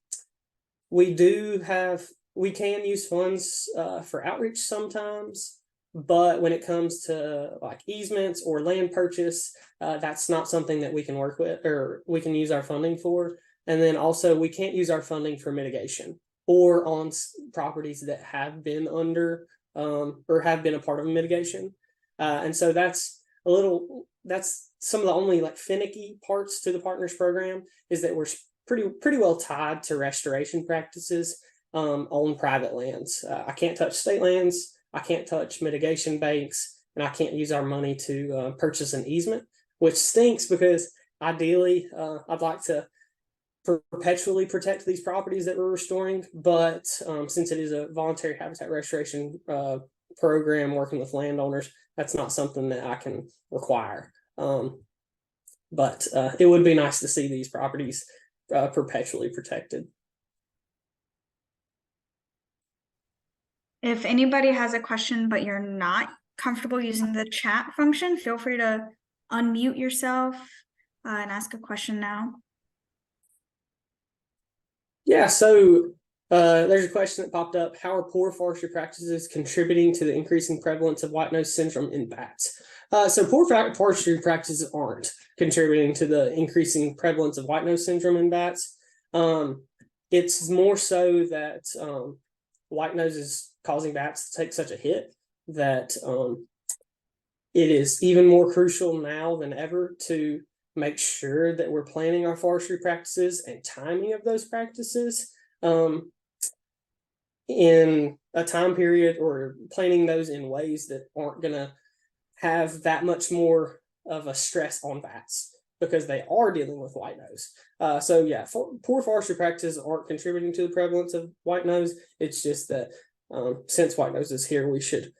can use funds for outreach sometimes, but when it comes to like easements or land purchase, that's not something that we can work with or we can use our funding for. And then also we can't use our funding for mitigation or on properties that have been under or have been a part of a mitigation. And so that's some of the only like finicky parts to the Partners Program is that we're pretty well tied to restoration practices on private lands. I can't touch state lands, I can't touch mitigation banks, and I can't use our money to purchase an easement, which stinks because ideally I'd like to perpetually protect these properties that we're restoring, but since it is a voluntary habitat restoration program working with landowners, that's not something that I can require. But it would be nice to see these properties perpetually protected. If anybody has a question, but you're not comfortable using the chat function, feel free to unmute yourself and ask a question now. Yeah, so there's a question that popped up. How are poor forestry practices contributing to the increasing prevalence of white nose syndrome in bats? So poor forestry practices aren't contributing to the increasing prevalence of white nose syndrome in bats. It's more so that white nose is causing bats to take such a hit that it is even more crucial now than ever to make sure that we're planning our forestry practices and timing of those practices in a time period, or planning those in ways that aren't going to have that much more of a stress on bats because they are dealing with white nose. So yeah, poor forestry practices aren't contributing to the prevalence of white nose. It's just that since white nose is here, we should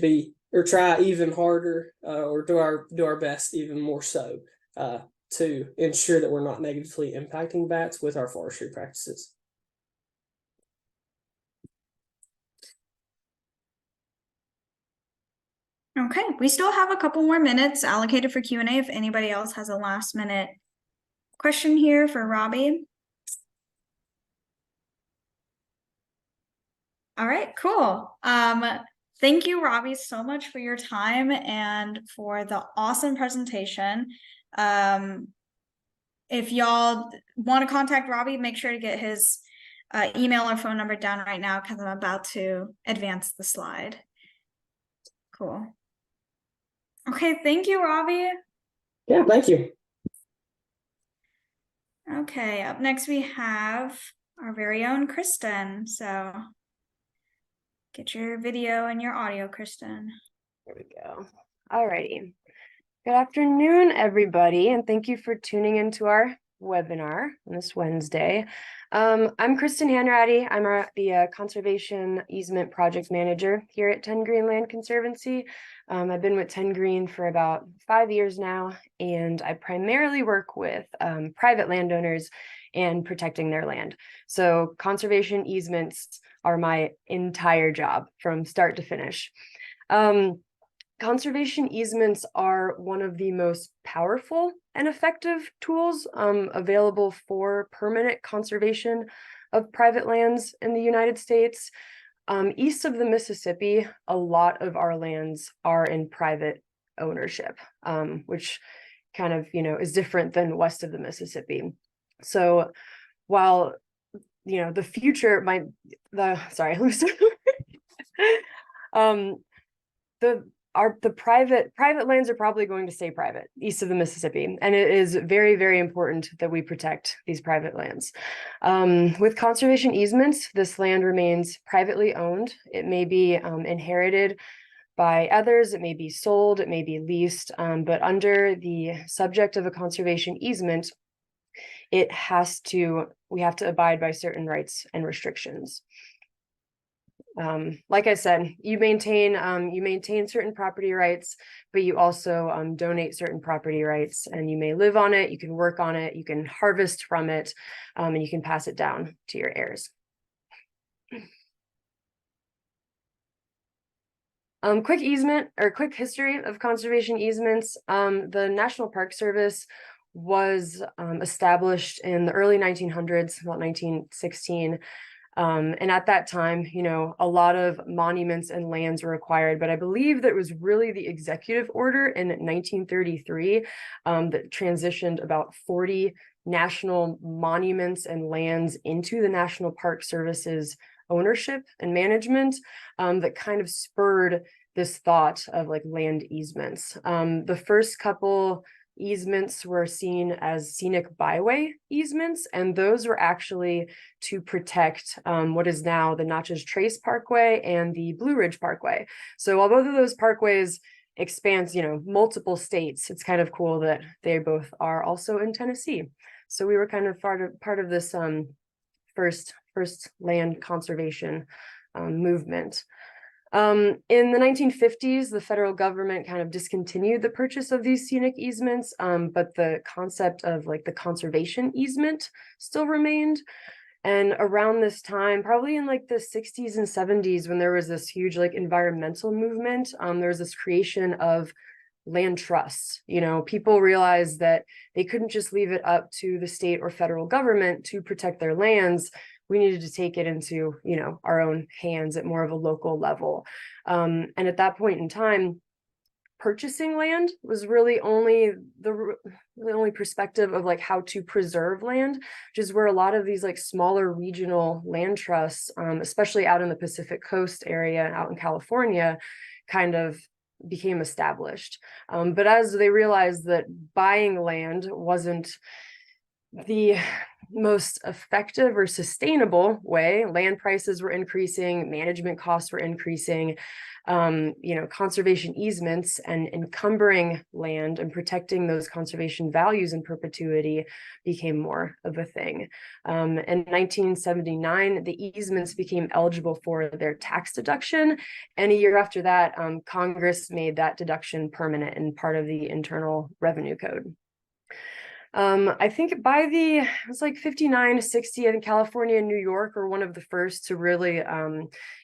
be or try even harder or do our best even more so to ensure that we're not negatively impacting bats with our forestry practices. Okay, we still have a couple more minutes allocated for Q&A if anybody else has a last minute question here for Robbie. All right, cool. Thank you, Robbie, so much for your time and for the awesome presentation. If y'all want to contact Robbie, make sure to get his email or phone number down right now because I'm about to advance the slide. Cool. Okay, thank you, Robbie. Yeah, thank you. Okay, up next we have our very own Kristen. So get your video and your audio, Kristen. There we go. All righty. Good afternoon, everybody, and thank you for tuning into our webinar on this Wednesday. I'm Kristen Hanratty. I'm the Conservation Easement Project Manager here at TennGreen Land Conservancy. I've been with TennGreen for about 5 years now, and I primarily work with private landowners and protecting their land. So conservation easements are my entire job from start to finish. Conservation easements are one of the most powerful and effective tools available for permanent conservation of private lands in the United States. East of the Mississippi, a lot of our lands are in private ownership, which kind of, is different than west of the Mississippi. So while, the future might, sorry, the private lands are probably going to stay private east of the Mississippi, and it is very, very important that we protect these private lands. With conservation easements, this land remains privately owned. It may be inherited by others, it may be sold, it may be leased, but under the subject of a conservation easement, we have to abide by certain rights and restrictions. Like I said, you maintain certain property rights, but you also donate certain property rights, and you may live on it, you can work on it, you can harvest from it, and you can pass it down to your heirs. Quick easement or quick history of conservation easements. The National Park Service was established in the early 1900s, about 1916. And at that time, a lot of monuments and lands were acquired, but I believe that it was really the executive order in 1933 that transitioned about 40 national monuments and lands into the National Park Service's ownership and management, that kind of spurred this thought of like land easements. The first couple easements were seen as scenic byway easements, and those were actually to protect what is now the Natchez Trace Parkway and the Blue Ridge Parkway. So while both of those parkways expands, multiple states, it's kind of cool that they both are also in Tennessee. So we were kind of part of this first land conservation movement. In the 1950s, the federal government kind of discontinued the purchase of these scenic easements, but the concept of like the conservation easement still remained. And around this time, probably in like the 60s and 70s, when there was this huge like environmental movement, there was this creation of land trusts. People realized that they couldn't just leave it up to the state or federal government to protect their lands. We needed to take it into, our own hands at more of a local level. And at that point in time, purchasing land was really only the only perspective of like how to preserve land, which is where a lot of these like smaller regional land trusts, especially out in the Pacific Coast area, out in California, kind of became established. But as they realized that buying land wasn't the most effective or sustainable way, land prices were increasing, management costs were increasing, conservation easements and encumbering land and protecting those conservation values in perpetuity became more of a thing. In 1979, the easements became eligible for their tax deduction, and a year after that, Congress made that deduction permanent and part of the Internal Revenue Code. I think it's like 59 to 60, I think California and New York were one of the first to really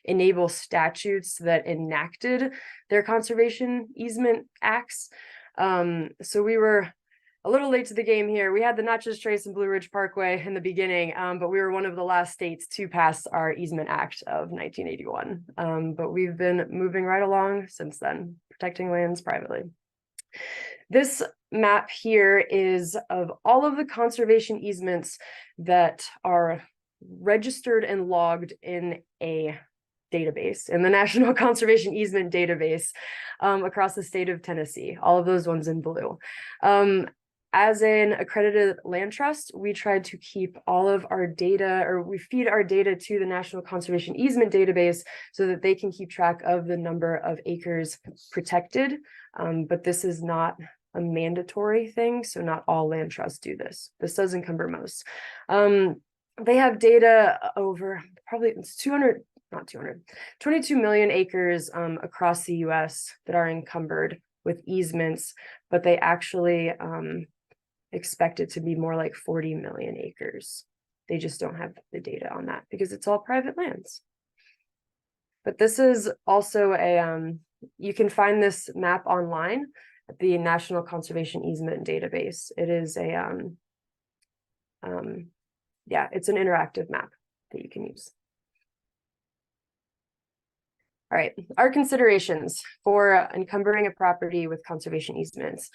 enable statutes that enacted their conservation easement acts. So we were a little late to the game here. We had the Natchez Trace and Blue Ridge Parkway in the beginning, but we were one of the last states to pass our Easement Act of 1981. But we've been moving right along since then, protecting lands privately. This map here is of all of the conservation easements that are registered and logged in a database, in the National Conservation Easement Database, across the state of Tennessee, all of those ones in blue. As an accredited land trust, we tried to keep all of our data, or we feed our data to the National Conservation Easement Database so that they can keep track of the number of acres protected. But this is not a mandatory thing, so not all land trusts do this. This does encumber most. They have data over probably 22 million acres across the US that are encumbered with easements, but they actually expect it to be more like 40 million acres. They just don't have the data on that because it's all private lands. But this is also you can find this map online at the National Conservation Easement Database. It is it's an interactive map that you can use. All right, our considerations for encumbering a property with conservation easements.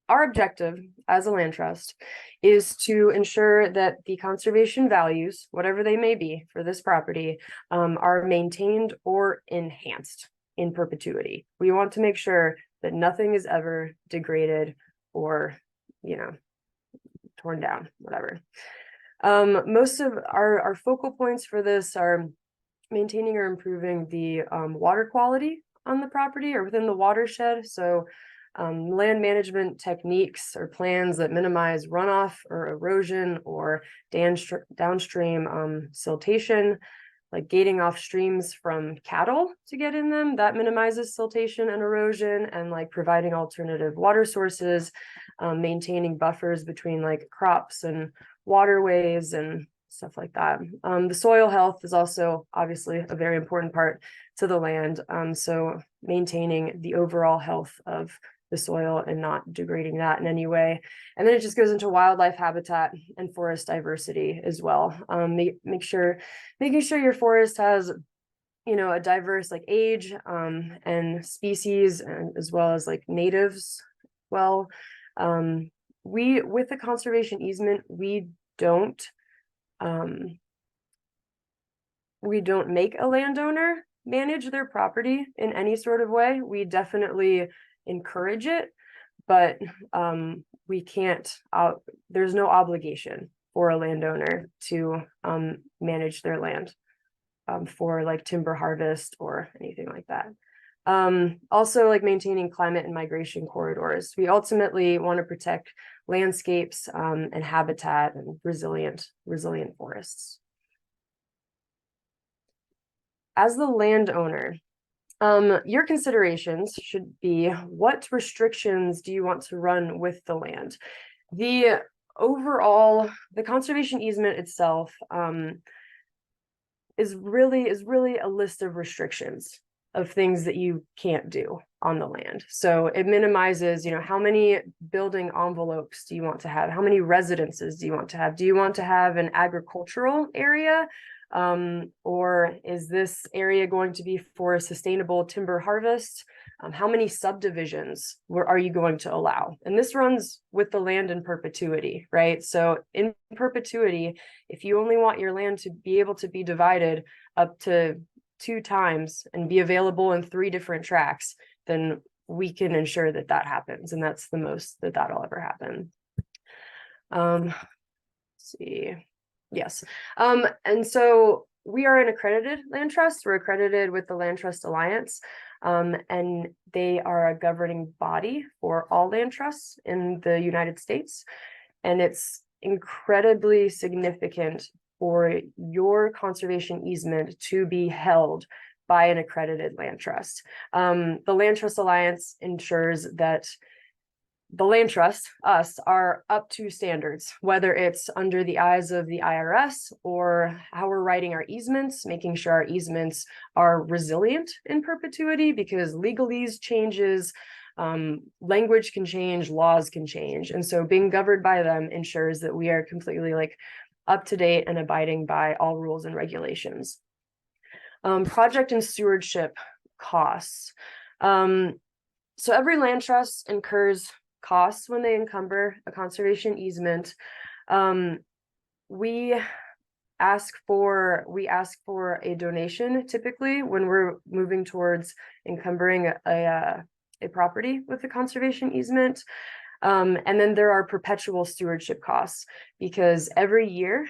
Our objective as a land trust is to ensure that the conservation values, whatever they may be for this property, are maintained or enhanced in perpetuity. We want to make sure that nothing is ever degraded or, torn down, whatever. Most of our focal points for this are maintaining or improving the water quality on the property or within the watershed. So land management techniques or plans that minimize runoff or erosion or downstream siltation, like gating off streams from cattle to get in them, that minimizes siltation and erosion, and like providing alternative water sources, maintaining buffers between like crops and waterways and stuff like that. The soil health is also obviously a very important part to the land. So maintaining the overall health of the soil and not degrading that in any way. And then it just goes into wildlife habitat and forest diversity as well. Making sure your forest has, you know, a diverse like age and species, and as well as like natives. Well, with the conservation easement, we don't make a landowner manage their property in any sort of way. We definitely encourage it, but we can't, there's no obligation for a landowner to manage their land for like timber harvest or anything like that. Also like maintaining climate and migration corridors. We ultimately want to protect landscapes and habitat and resilient forests. As the landowner, your considerations should be, what restrictions do you want to run with the land? The conservation easement itself is really a list of restrictions of things that you can't do on the land. So it minimizes, you know, how many building envelopes do you want to have? How many residences do you want to have? Do you want to have an agricultural area? Or is this area going to be for sustainable timber harvest? How many subdivisions are you going to allow? And this runs with the land in perpetuity, right? So in perpetuity, if you only want your land to be able to be divided up to 2 times and be available in 3 different tracts, then we can ensure that that happens. And that's the most that'll ever happen. Let's see. Yes. And so we are an accredited land trust. We're accredited with the Land Trust Alliance, and they are a governing body for all land trusts in the United States. And it's incredibly significant for your conservation easement to be held by an accredited land trust. The Land Trust Alliance ensures that the land trust, us, are up to standards, whether it's under the eyes of the IRS or how we're writing our easements, making sure our easements are resilient in perpetuity, because legalese changes, language can change, laws can change. And so being governed by them ensures that we are completely like up to date and abiding by all rules and regulations. Project and stewardship costs. So every land trust incurs costs when they encumber a conservation easement. We ask for a donation typically when we're moving towards encumbering a property with a conservation easement. And then there are perpetual stewardship costs, because every year,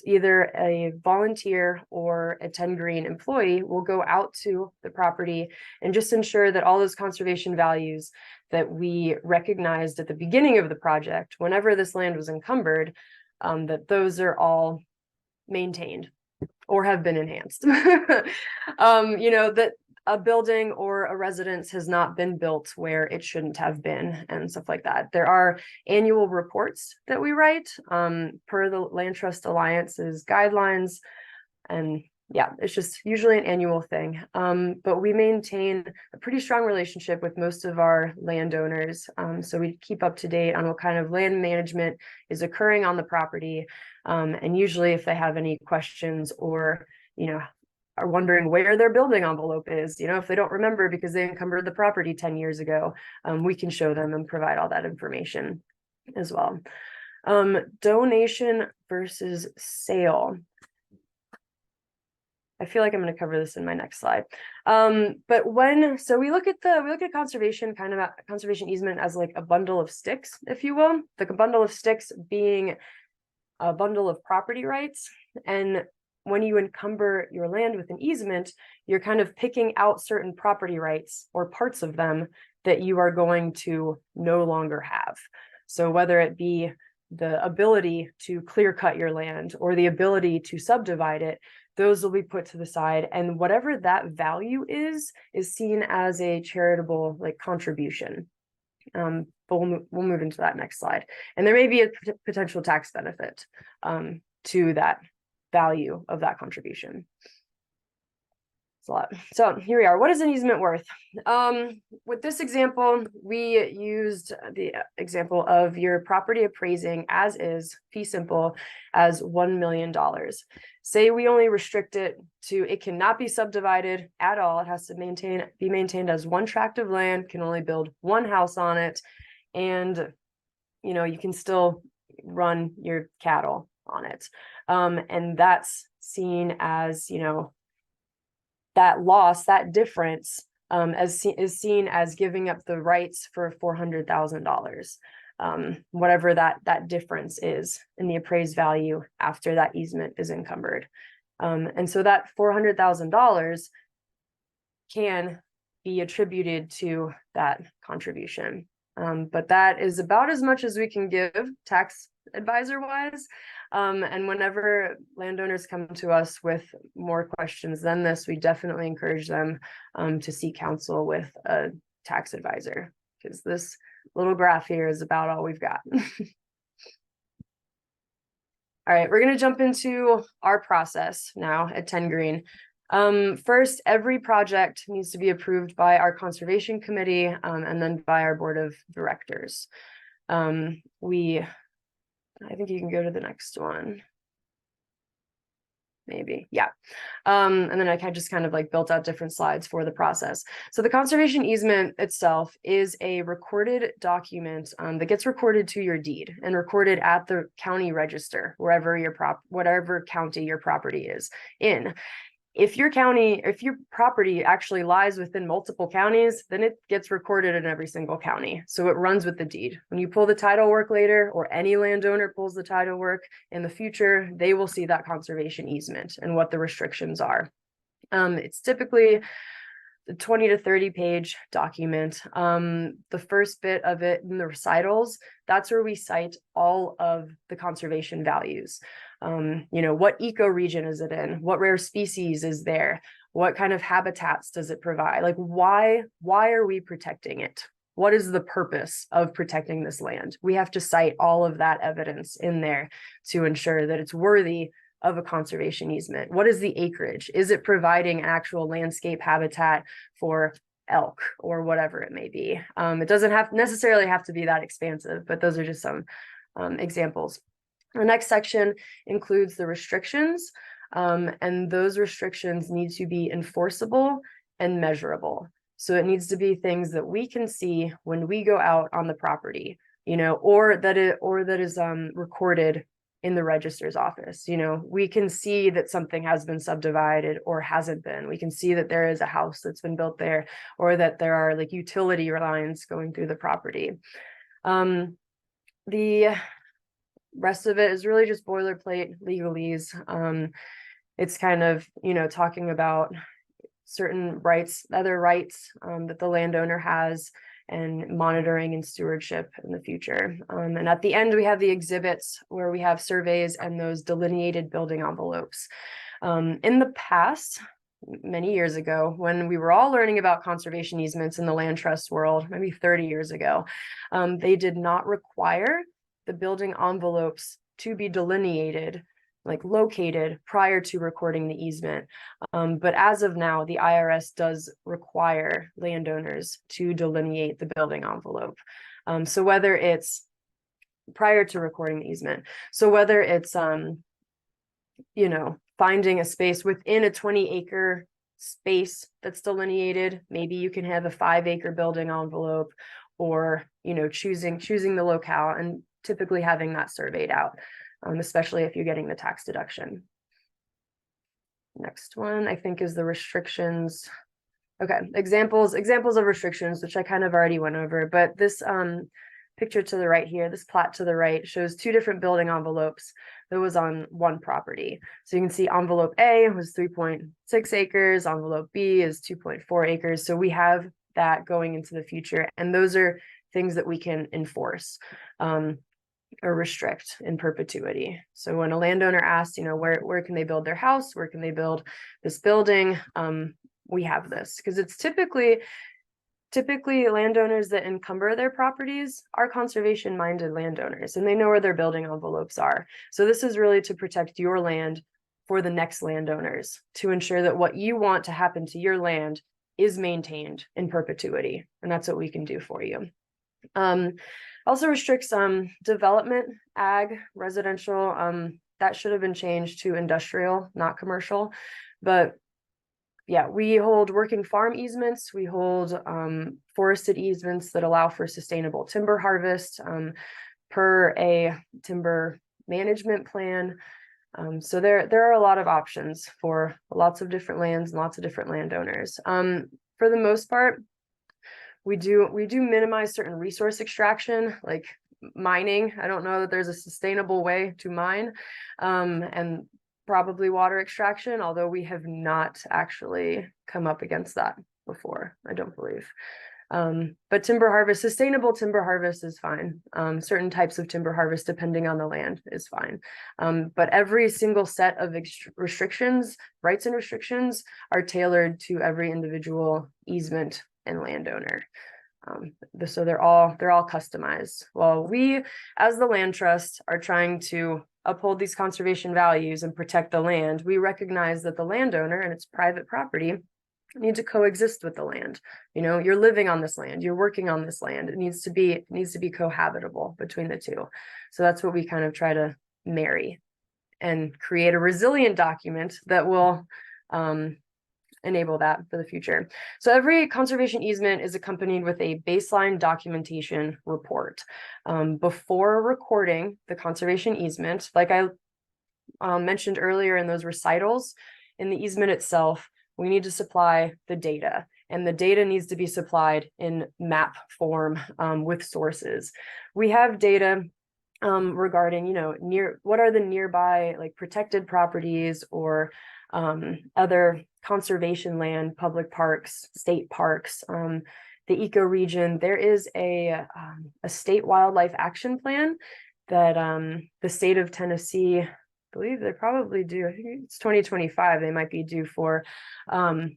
either a volunteer or a TennGreen employee will go out to the property and just ensure that all those conservation values that we recognized at the beginning of the project, whenever this land was encumbered, that those are all maintained or have been enhanced. You know, that a building or a residence has not been built where it shouldn't have been, and stuff like that. There are annual reports that we write per the Land Trust Alliance's guidelines. And yeah, it's just usually an annual thing. But we maintain a pretty strong relationship with most of our landowners. So we keep up to date on what kind of land management is occurring on the property. And usually if they have any questions or, you know, are wondering where their building envelope is, you know, if they don't remember because they encumbered the property 10 years ago, we can show them and provide all that information as well. Donation versus sale. I feel like I'm going to cover this in my next slide. But we look at conservation, kind of conservation easement as like a bundle of sticks, if you will, like a bundle of sticks being a bundle of property rights. And when you encumber your land with an easement, you're kind of picking out certain property rights or parts of them that you are going to no longer have. So whether it be the ability to clear cut your land or the ability to subdivide it, those will be put to the side. And whatever that value is seen as a charitable like contribution. But we'll move into that next slide. And there may be a potential tax benefit to that value of that contribution. It's a lot. So here we are. What is an easement worth? With this example, we used the example of your property appraising as is, fee simple, as $1 million. Say we only restrict it to, it cannot be subdivided at all. It has to be maintained as one tract of land, can only build one house on it. And, you know, you can still run your cattle on it. And that's seen as, you know, that loss, that difference, is seen as giving up the rights for $400,000, whatever that difference is in the appraised value after that easement is encumbered. And so that $400,000 can be attributed to that contribution. But that is about as much as we can give tax advisor wise. And whenever landowners come to us with more questions than this, we definitely encourage them to seek counsel with a tax advisor, because this little graph here is about all we've got. All right, we're going to jump into our process now at TennGreen. First, every project needs to be approved by our conservation committee and then by our board of directors. I think you can go to the next one. Maybe, yeah. And then I just kind of like built out different slides for the process. So the conservation easement itself is a recorded document that gets recorded to your deed and recorded at the county register, whatever county your property is in. If your property actually lies within multiple counties, then it gets recorded in every single county. So it runs with the deed. When you pull the title work later, or any landowner pulls the title work in the future, they will see that conservation easement and what the restrictions are. It's typically a 20 to 30 page document. The first bit of it in the recitals, that's where we cite all of the conservation values. You know, what ecoregion is it in? What rare species is there? What kind of habitats does it provide? Like, why are we protecting it? What is the purpose of protecting this land? We have to cite all of that evidence in there to ensure that it's worthy of a conservation easement. What is the acreage? Is it providing actual landscape habitat for elk or whatever it may be? It doesn't necessarily have to be that expansive, but those are just some examples. The next section includes the restrictions, and those restrictions need to be enforceable and measurable. So it needs to be things that we can see when we go out on the property, you know, or that is recorded in the register's office. You know, we can see that something has been subdivided or hasn't been. We can see that there is a house that's been built there, or that there are like utility lines going through the property. The rest of it is really just boilerplate legalese. It's kind of, you know, talking about certain rights, other rights that the landowner has, and monitoring and stewardship in the future. And at the end, we have the exhibits where we have surveys and those delineated building envelopes. In the past, many years ago, when we were all learning about conservation easements in the land trust world, maybe 30 years ago, they did not require the building envelopes to be delineated, like located, prior to recording the easement. But as of now, the IRS does require landowners to delineate the building envelope. So whether it's prior to recording the easement, so whether it's, you know, finding a space within a 20-acre space that's delineated, maybe you can have a 5-acre building envelope, or, you know, choosing the locale and typically having that surveyed out, especially if you're getting the tax deduction. Next one, I think, is the restrictions. Okay, examples of restrictions, which I kind of already went over, but this picture to the right here, this plat to the right, shows two different building envelopes that was on one property. So you can see envelope A was 3.6 acres, envelope B is 2.4 acres. So we have that going into the future. And those are things that we can enforce or restrict in perpetuity. So when a landowner asks, where can they build their house? Where can they build this building? We have this because it's typically landowners that encumber their properties are conservation minded landowners, and they know where their building envelopes are. So this is really to protect your land for the next landowners, to ensure that what you want to happen to your land is maintained in perpetuity. And that's what we can do for you. Also restricts development, ag, residential. That should have been changed to industrial, not commercial. But yeah, we hold working farm easements. We hold forested easements that allow for sustainable timber harvest per a timber management plan. So there are a lot of options for lots of different lands and lots of different landowners. For the most part, we do minimize certain resource extraction, like mining. I don't know that there's a sustainable way to mine, and probably water extraction, although we have not actually come up against that before, I don't believe. But timber harvest, sustainable timber harvest is fine. Certain types of timber harvest, depending on the land, is fine. But every single set of restrictions, rights and restrictions, are tailored to every individual easement and landowner. So they're all customized. Well, we, as the land trust, are trying to uphold these conservation values and protect the land. We recognize that the landowner and its private property need to coexist with the land. You're living on this land, you're working on this land. It needs to be cohabitable between the two. So that's what we kind of try to marry and create a resilient document that will enable that for the future. So every conservation easement is accompanied with a baseline documentation report. Before recording the conservation easement, like I mentioned earlier in those recitals, in the easement itself, we need to supply the data, and the data needs to be supplied in map form with sources. We have data regarding, what are the nearby protected properties or other conservation land, public parks, state parks, the ecoregion. There is a state wildlife action plan that the state of Tennessee, I believe they're probably due, I think it's 2025, they might be due for a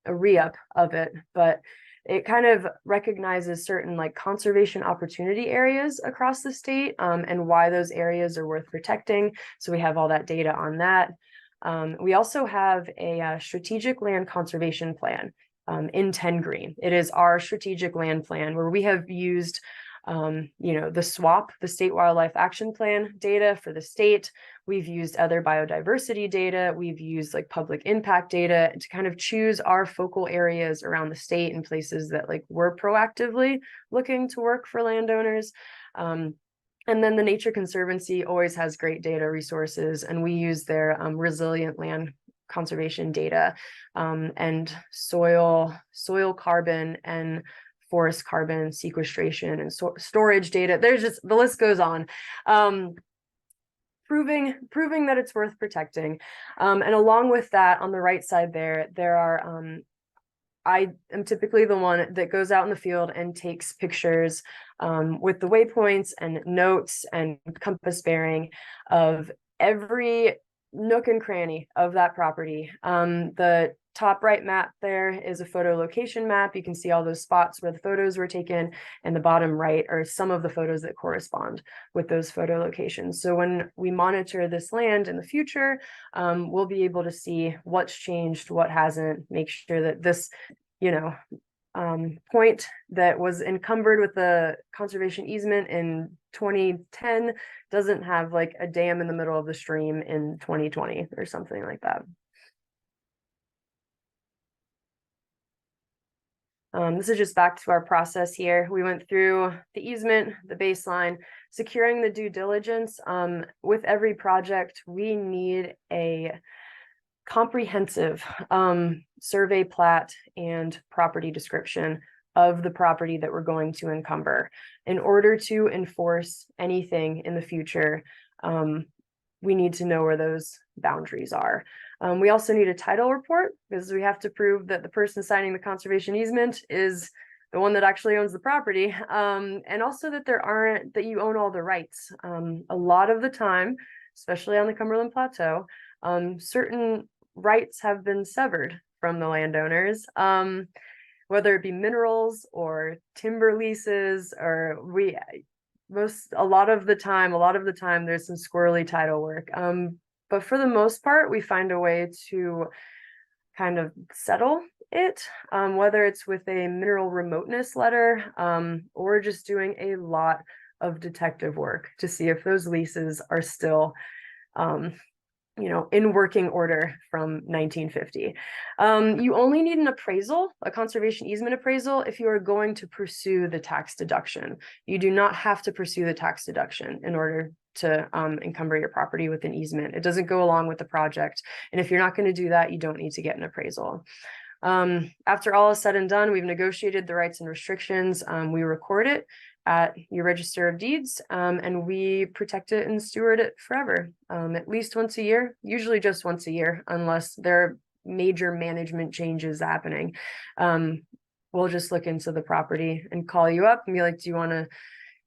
re-up of it, but it kind of recognizes certain conservation opportunity areas across the state and why those areas are worth protecting. So we have all that data on that. We also have a strategic land conservation plan in TennGreen. It is our strategic land plan where we have used the SWAP, the State Wildlife Action Plan data for the state. We've used other biodiversity data. We've used public impact data to kind of choose our focal areas around the state and places that we're proactively looking to work for landowners. And then the Nature Conservancy always has great data resources, and we use their resilient land conservation data and soil carbon and forest carbon sequestration and storage data. There's just, the list goes on. Proving that it's worth protecting. And along with that, on the right side there are I am typically the one that goes out in the field and takes pictures with the waypoints and notes and compass bearing of every nook and cranny of that property. The top right map there is a photo location map. You can see all those spots where the photos were taken, and the bottom right are some of the photos that correspond with those photo locations. So when we monitor this land in the future, we'll be able to see what's changed, what hasn't, make sure that this, point that was encumbered with the conservation easement in 2010 doesn't have a dam in the middle of the stream in 2020 or something like that. This is just back to our process here. We went through the easement, the baseline, securing the due diligence. With every project, we need a comprehensive survey plat and property description of the property that we're going to encumber. In order to enforce anything in the future, we need to know where those boundaries are. We also need a title report because we have to prove that the person signing the conservation easement is the one that actually owns the property, and also that you own all the rights. A lot of the time, especially on the Cumberland Plateau, certain rights have been severed from the landowners, whether it be minerals or timber leases, or a lot of the time there's some squirrely title work. But for the most part, we find a way to kind of settle it, whether it's with a mineral remoteness letter, or just doing a lot of detective work to see if those leases are still, in working order from 1950. You only need an appraisal, a conservation easement appraisal, if you are going to pursue the tax deduction. You do not have to pursue the tax deduction in order to encumber your property with an easement. It doesn't go along with the project. And if you're not going to do that, you don't need to get an appraisal. After all is said and done, we've negotiated the rights and restrictions. We record it at your register of deeds, and we protect it and steward it forever, at least once a year, usually just once a year, unless there are major management changes happening. We'll just look into the property and call you up and be like, do you want to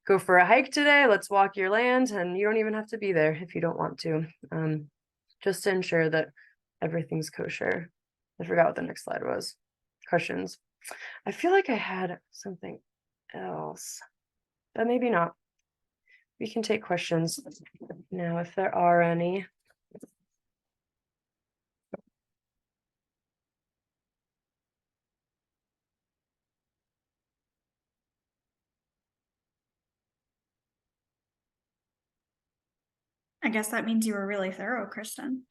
go for a hike today? Let's walk your land. And you don't even have to be there if you don't want to, just to ensure that everything's kosher. I forgot what the next slide was. Questions. I feel like I had something else, but maybe not. We can take questions now if there are any. I guess that means you were really thorough, Kristen.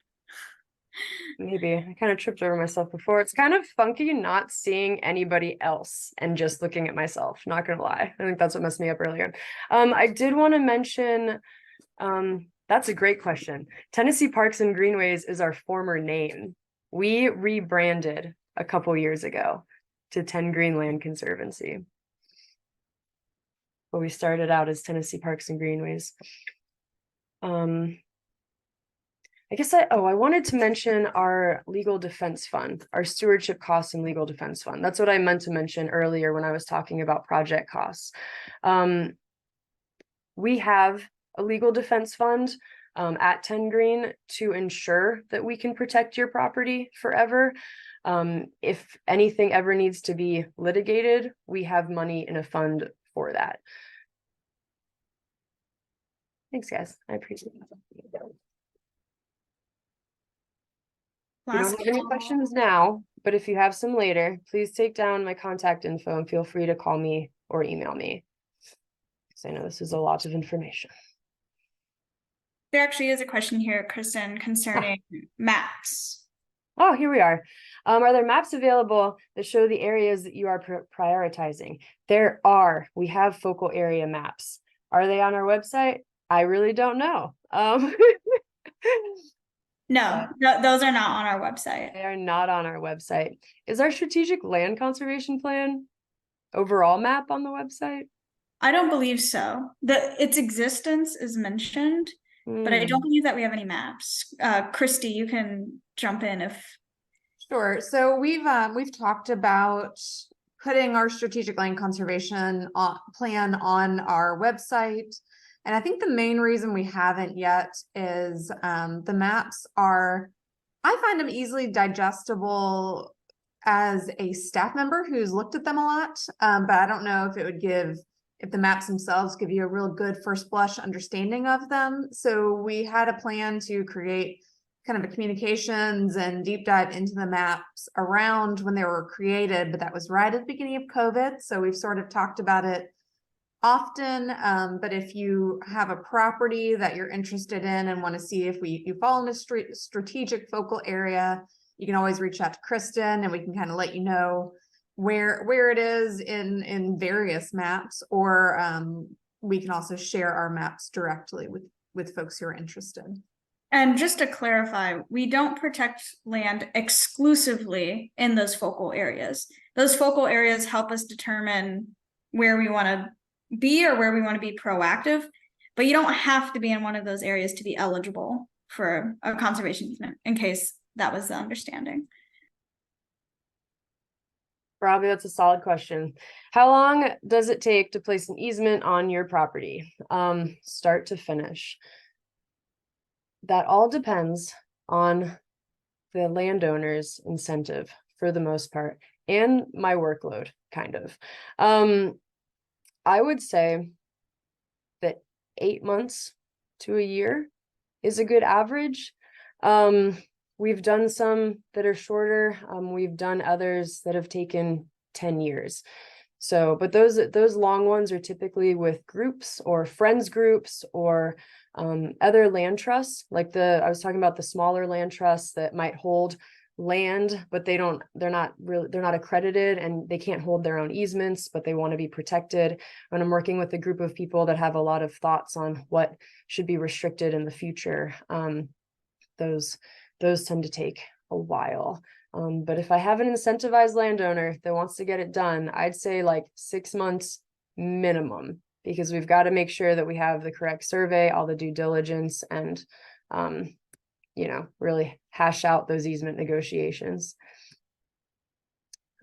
Maybe. I kind of tripped over myself before. It's kind of funky not seeing anybody else and just looking at myself, not gonna lie. I think that's what messed me up earlier. I did want to mention, that's a great question. Tennessee Parks and Greenways is our former name. We rebranded a couple years ago to TennGreen Land Conservancy. But we started out as Tennessee Parks and Greenways. I guess I wanted to mention our legal defense fund, our stewardship costs and legal defense fund. That's what I meant to mention earlier when I was talking about project costs. We have a legal defense fund at TennGreen to ensure that we can protect your property forever. If anything ever needs to be litigated, we have money in a fund for that. Thanks, guys. I appreciate it. You don't have any questions now, but if you have some later, please take down my contact info and feel free to call me or email me, because I know this is a lot of information. There actually is a question here, Kristen, concerning maps. Oh, here we are. Are there maps available that show the areas that you are prioritizing? There are. We have focal area maps. Are they on our website? I really don't know. No, those are not on our website. They are not on our website. Is our strategic land conservation plan overall map on the website? I don't believe so. Its existence is mentioned, but I don't believe that we have any maps. Christy, you can jump in if. Sure. So we've talked about putting our strategic land conservation plan on our website. And I think the main reason we haven't yet is the maps I find them easily digestible as a staff member who's looked at them a lot. But I don't know if the maps themselves give you a real good first blush understanding of them. So we had a plan to create kind of a communications and deep dive into the maps around when they were created, but that was right at the beginning of COVID. So we've sort of talked about it often, but if you have a property that you're interested in and want to see if you fall in a strategic focal area, you can always reach out to Kristen and we can kind of let you know where it is in various maps, or we can also share our maps directly with folks who are interested. And just to clarify, we don't protect land exclusively in those focal areas. Those focal areas help us determine where we want to be or where we want to be proactive, but you don't have to be in one of those areas to be eligible for a conservation easement, in case that was the understanding. Robbie, that's a solid question. How long does it take to place an easement on your property? Start to finish. That all depends on the landowner's incentive for the most part, and my workload, kind of. I would say that 8 months to a year is a good average. We've done some that are shorter. We've done others that have taken 10 years. So, but those long ones are typically with groups or friends groups or other land trusts, like I was talking about the smaller land trusts that might hold land, but they're not accredited and they can't hold their own easements, but they want to be protected. When I'm working with a group of people that have a lot of thoughts on what should be restricted in the future, those tend to take a while. But if I have an incentivized landowner that wants to get it done, I'd say like 6 months minimum, because we've got to make sure that we have the correct survey, all the due diligence, and really hash out those easement negotiations.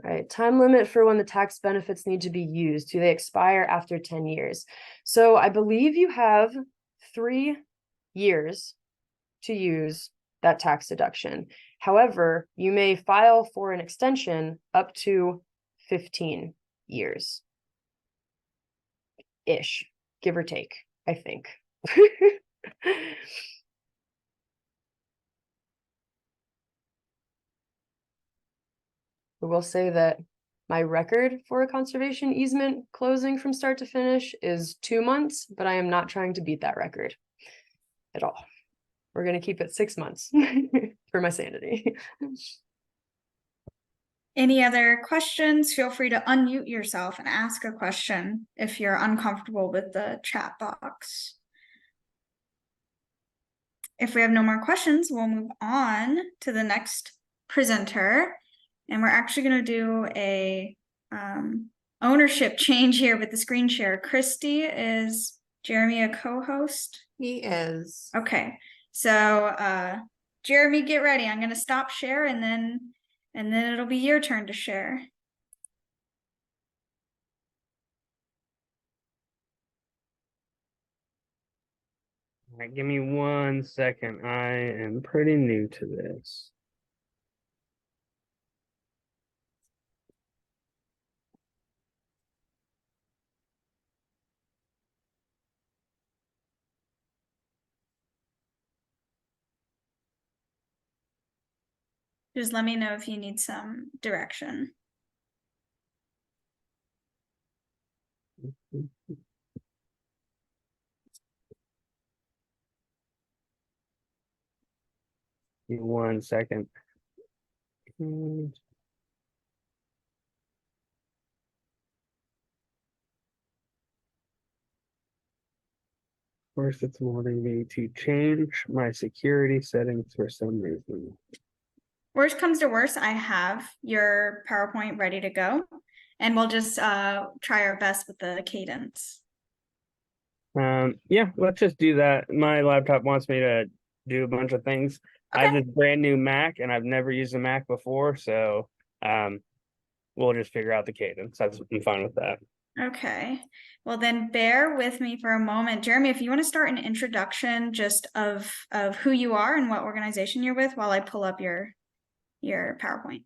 All right, time limit for when the tax benefits need to be used. Do they expire after 10 years? So I believe you have 3 years to use that tax deduction. However, you may file for an extension up to 15 years. Ish, give or take, I think. I will say that my record for a conservation easement closing from start to finish is 2 months, but I am not trying to beat that record at all. We're going to keep it 6 months for my sanity. Any other questions? Feel free to unmute yourself and ask a question if you're uncomfortable with the chat box. If we have no more questions, we'll move on to the next presenter. And we're actually going to do a ownership change here with the screen share. Christy, is Jeremy a co-host? He is. Okay, so Jeremy, get ready. I'm going to stop share and then it'll be your turn to share. All right, give me 1 second. I am pretty new to this. Just let me know if you need some direction. Give me 1 second. First, it's wanting me to change my security settings for some reason. Worst comes to worst, I have your PowerPoint ready to go, and we'll just try our best with the cadence. Yeah, let's just do that. My laptop wants me to do a bunch of things. I have this brand new Mac and I've never used a Mac before, so we'll just figure out the cadence. I'm fine with that. Okay, well then bear with me for a moment. Jeremy, if you want to start an introduction just of who you are and what organization you're with while I pull up your PowerPoint.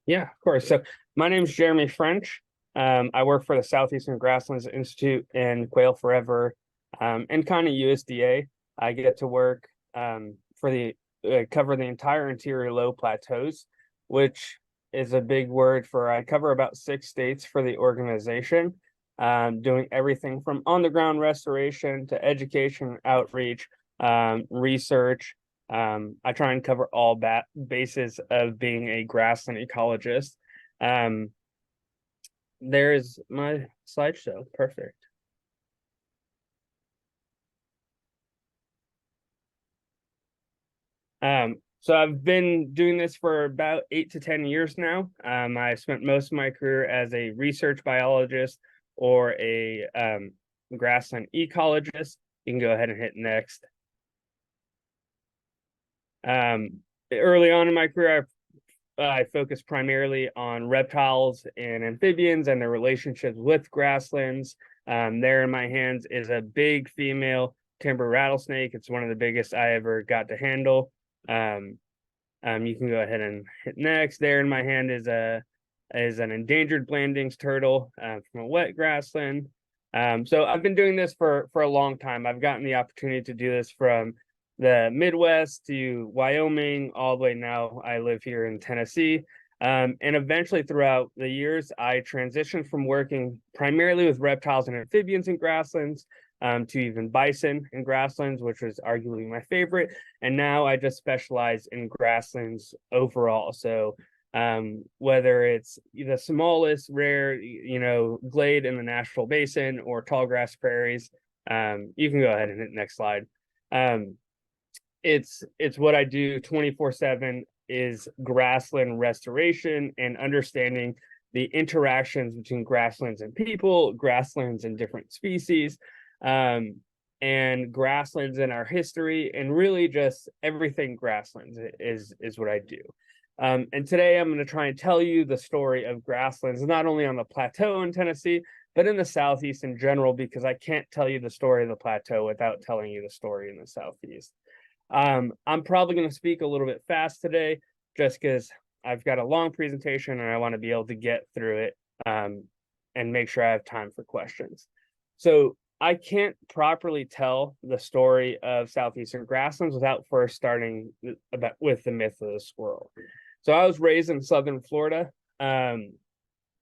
Yeah, of course. So my name is Jeremy French. I work for the Southeastern Grasslands Institute and Quail Forever and kind of USDA. I get to work cover the entire interior low plateaus, which is a big word I cover about 6 states for the organization, doing everything from on-the-ground restoration to education, outreach, research. I try and cover all bases of being a grassland ecologist. There's my slideshow. Perfect. So I've been doing this for about 8 to 10 years now. I spent most of my career as a research biologist or a grassland ecologist. You can go ahead and hit next. Early on in my career, I I focus primarily on reptiles and amphibians and their relationships with grasslands. There in my hands is a big female timber rattlesnake. It's one of the biggest I ever got to handle. You can go ahead and hit next. There in my hand is an endangered Blandings turtle from a wet grassland. So I've been doing this for a long time. I've gotten the opportunity to do this from the Midwest to Wyoming, all the way now I live here in Tennessee. And eventually throughout the years, I transitioned from working primarily with reptiles and amphibians in grasslands to even bison in grasslands, which was arguably my favorite. And now I just specialize in grasslands overall. So whether it's the smallest rare, glade in the Nashville Basin or tall grass prairies, you can go ahead and hit next slide. It's what I do 24/7 is grassland restoration and understanding the interactions between grasslands and people, grasslands and different species, and grasslands in our history, and really just everything grasslands is what I do. And today I'm going to try and tell you the story of grasslands, not only on the Plateau in Tennessee, but in the Southeast in general, because I can't tell you the story of the Plateau without telling you the story in the Southeast. I'm probably going to speak a little bit fast today, just because I've got a long presentation and I want to be able to get through it and make sure I have time for questions. So I can't properly tell the story of Southeastern grasslands without first starting with the myth of the squirrel. So I was raised in Southern Florida, in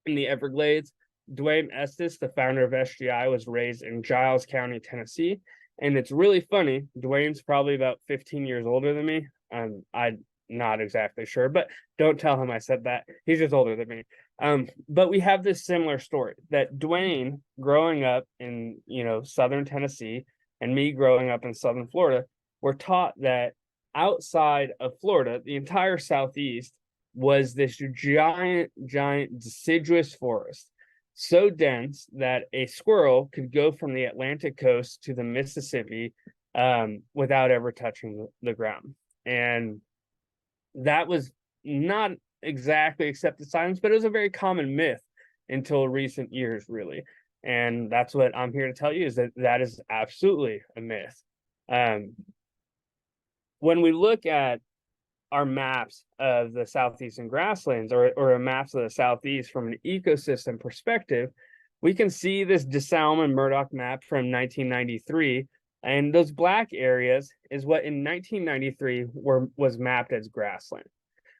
the Everglades. Dwayne Estes, the founder of SGI, was raised in Giles County, Tennessee. And it's really funny. Dwayne's probably about 15 years older than me. I'm not exactly sure, but don't tell him I said that. He's just older than me. But we have this similar story that Dwayne, growing up in Southern Tennessee, and me growing up in Southern Florida, were taught that outside of Florida, the entire Southeast was this giant deciduous forest, so dense that a squirrel could go from the Atlantic coast to the Mississippi without ever touching the ground. And that was not exactly accepted science, but it was a very common myth until recent years, really. And that's what I'm here to tell you, is that is absolutely a myth. When we look at our maps of the Southeastern grasslands or maps of the Southeast from an ecosystem perspective, we can see this DeSalm and Murdoch map from 1993. And those black areas is what in 1993 was mapped as grassland.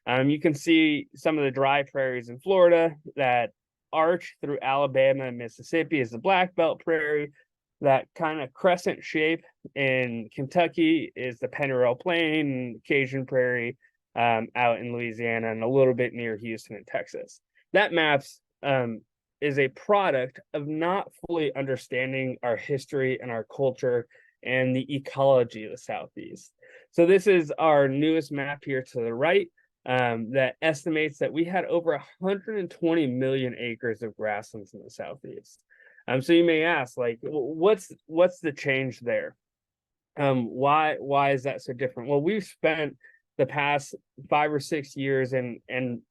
You can see some of the dry prairies in Florida that arch through Alabama and Mississippi is the Black Belt Prairie. That kind of crescent shape in Kentucky is the Pennyroyal Plain, and Cajun Prairie out in Louisiana, and a little bit near Houston in Texas. That maps is a product of not fully understanding our history and our culture and the ecology of the Southeast. So this is our newest map here to the right that estimates that we had over 120 million acres of grasslands in the Southeast. So you may ask, like, what's the change there? Why is that so different? Well, we've spent the past 5 or 6 years and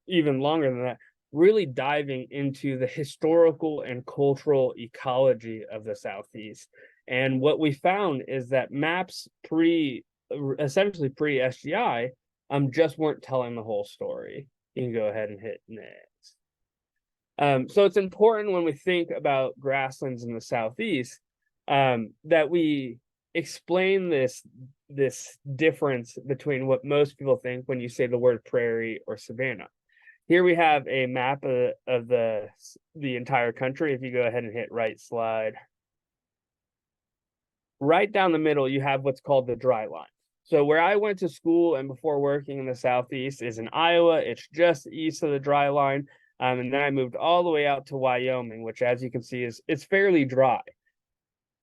even longer than that really diving into the historical and cultural ecology of the Southeast. And what we found is that maps essentially pre-SGI just weren't telling the whole story. You can go ahead and hit next. So it's important when we think about grasslands in the Southeast that we explain this difference between what most people think when you say the word prairie or savanna. Here we have a map of the entire country. If you go ahead and hit right slide. Right down the middle, you have what's called the dry line. So where I went to school and before working in the Southeast is in Iowa. It's just east of the dry line. And then I moved all the way out to Wyoming, which, as you can see, it's fairly dry.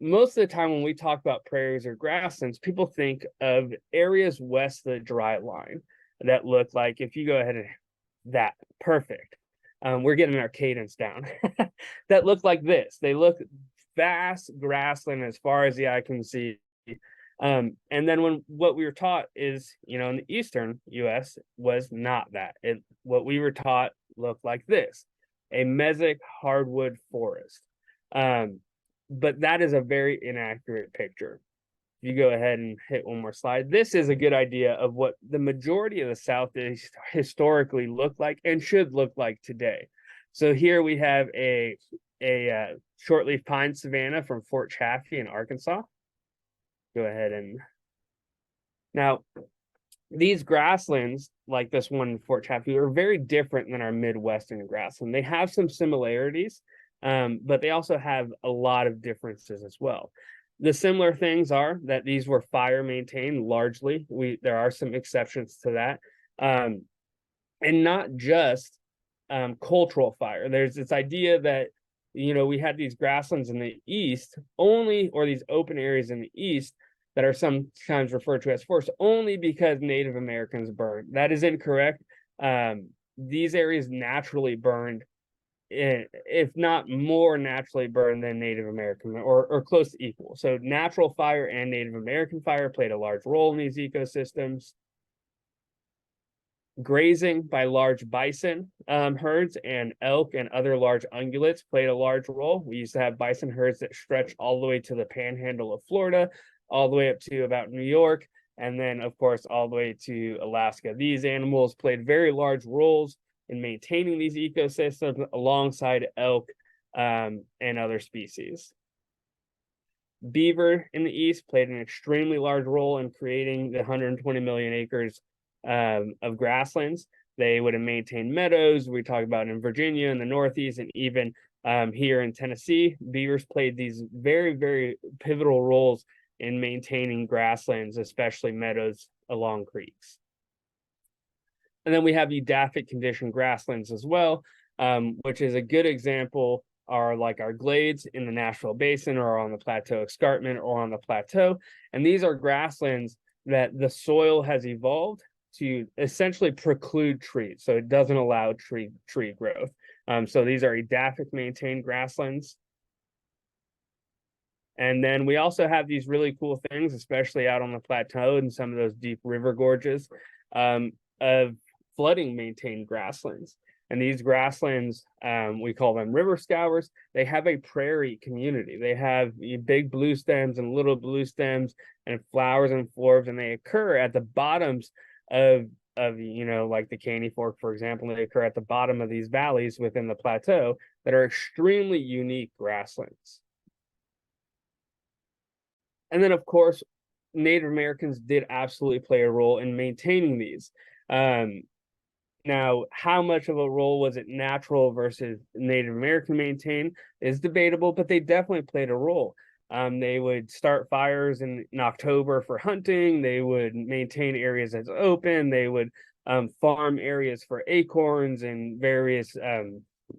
Most of the time when we talk about prairies or grasslands, people think of areas west of the dry line that look like, if you go ahead and that, perfect. We're getting our cadence down. That look like this. They look vast grassland as far as the eye can see. And then what we were taught is, in the eastern US was not that. What we were taught looked like this, a mesic hardwood forest. But that is a very inaccurate picture. If you go ahead and hit one more slide, this is a good idea of what the majority of the Southeast historically looked like and should look like today. So here we have a shortleaf pine savanna from Fort Chaffee in Arkansas. Go ahead and now these grasslands, like this one in Fort Chaffee, are very different than our Midwestern grassland. They have some similarities, but they also have a lot of differences as well. The similar things are that these were fire maintained largely. There are some exceptions to that, and not just cultural fire. There's this idea that we had these grasslands in the east only, or these open areas in the east that are sometimes referred to as forest only because Native Americans burned. That is incorrect. These areas naturally burned, if not more naturally burned than Native American, or close to equal. So natural fire and Native American fire played a large role in these ecosystems. Grazing by large bison herds and elk and other large ungulates played a large role. We used to have bison herds that stretched all the way to the panhandle of Florida, all the way up to about New York, and then, of course, all the way to Alaska. These animals played very large roles in maintaining these ecosystems alongside elk and other species. Beaver in the east played an extremely large role in creating the 120 million acres of grasslands. They would have maintained meadows. We talk about in Virginia in the Northeast, and even here in Tennessee, beavers played these very, very pivotal roles in maintaining grasslands, especially meadows along creeks. And then we have eudaphic condition grasslands as well, which is a good example, are like our glades in the Nashville Basin or on the Plateau Escarpment or on the Plateau. And these are grasslands that the soil has evolved to essentially preclude trees. So it doesn't allow tree growth. So these are eudaphic maintained grasslands. And then we also have these really cool things, especially out on the plateau and some of those deep river gorges, of flooding maintained grasslands. And these grasslands, we call them river scours. They have a prairie community. They have big blue stems and little blue stems and flowers and forbs, and they occur at the bottoms of like the Caney Fork, for example. They occur at the bottom of these valleys within the plateau that are extremely unique grasslands. And then, of course, Native Americans did absolutely play a role in maintaining these. Now, how much of a role was it natural versus Native American maintained is debatable, but they definitely played a role. They would start fires in October for hunting. They would maintain areas as open. They would farm areas for acorns and various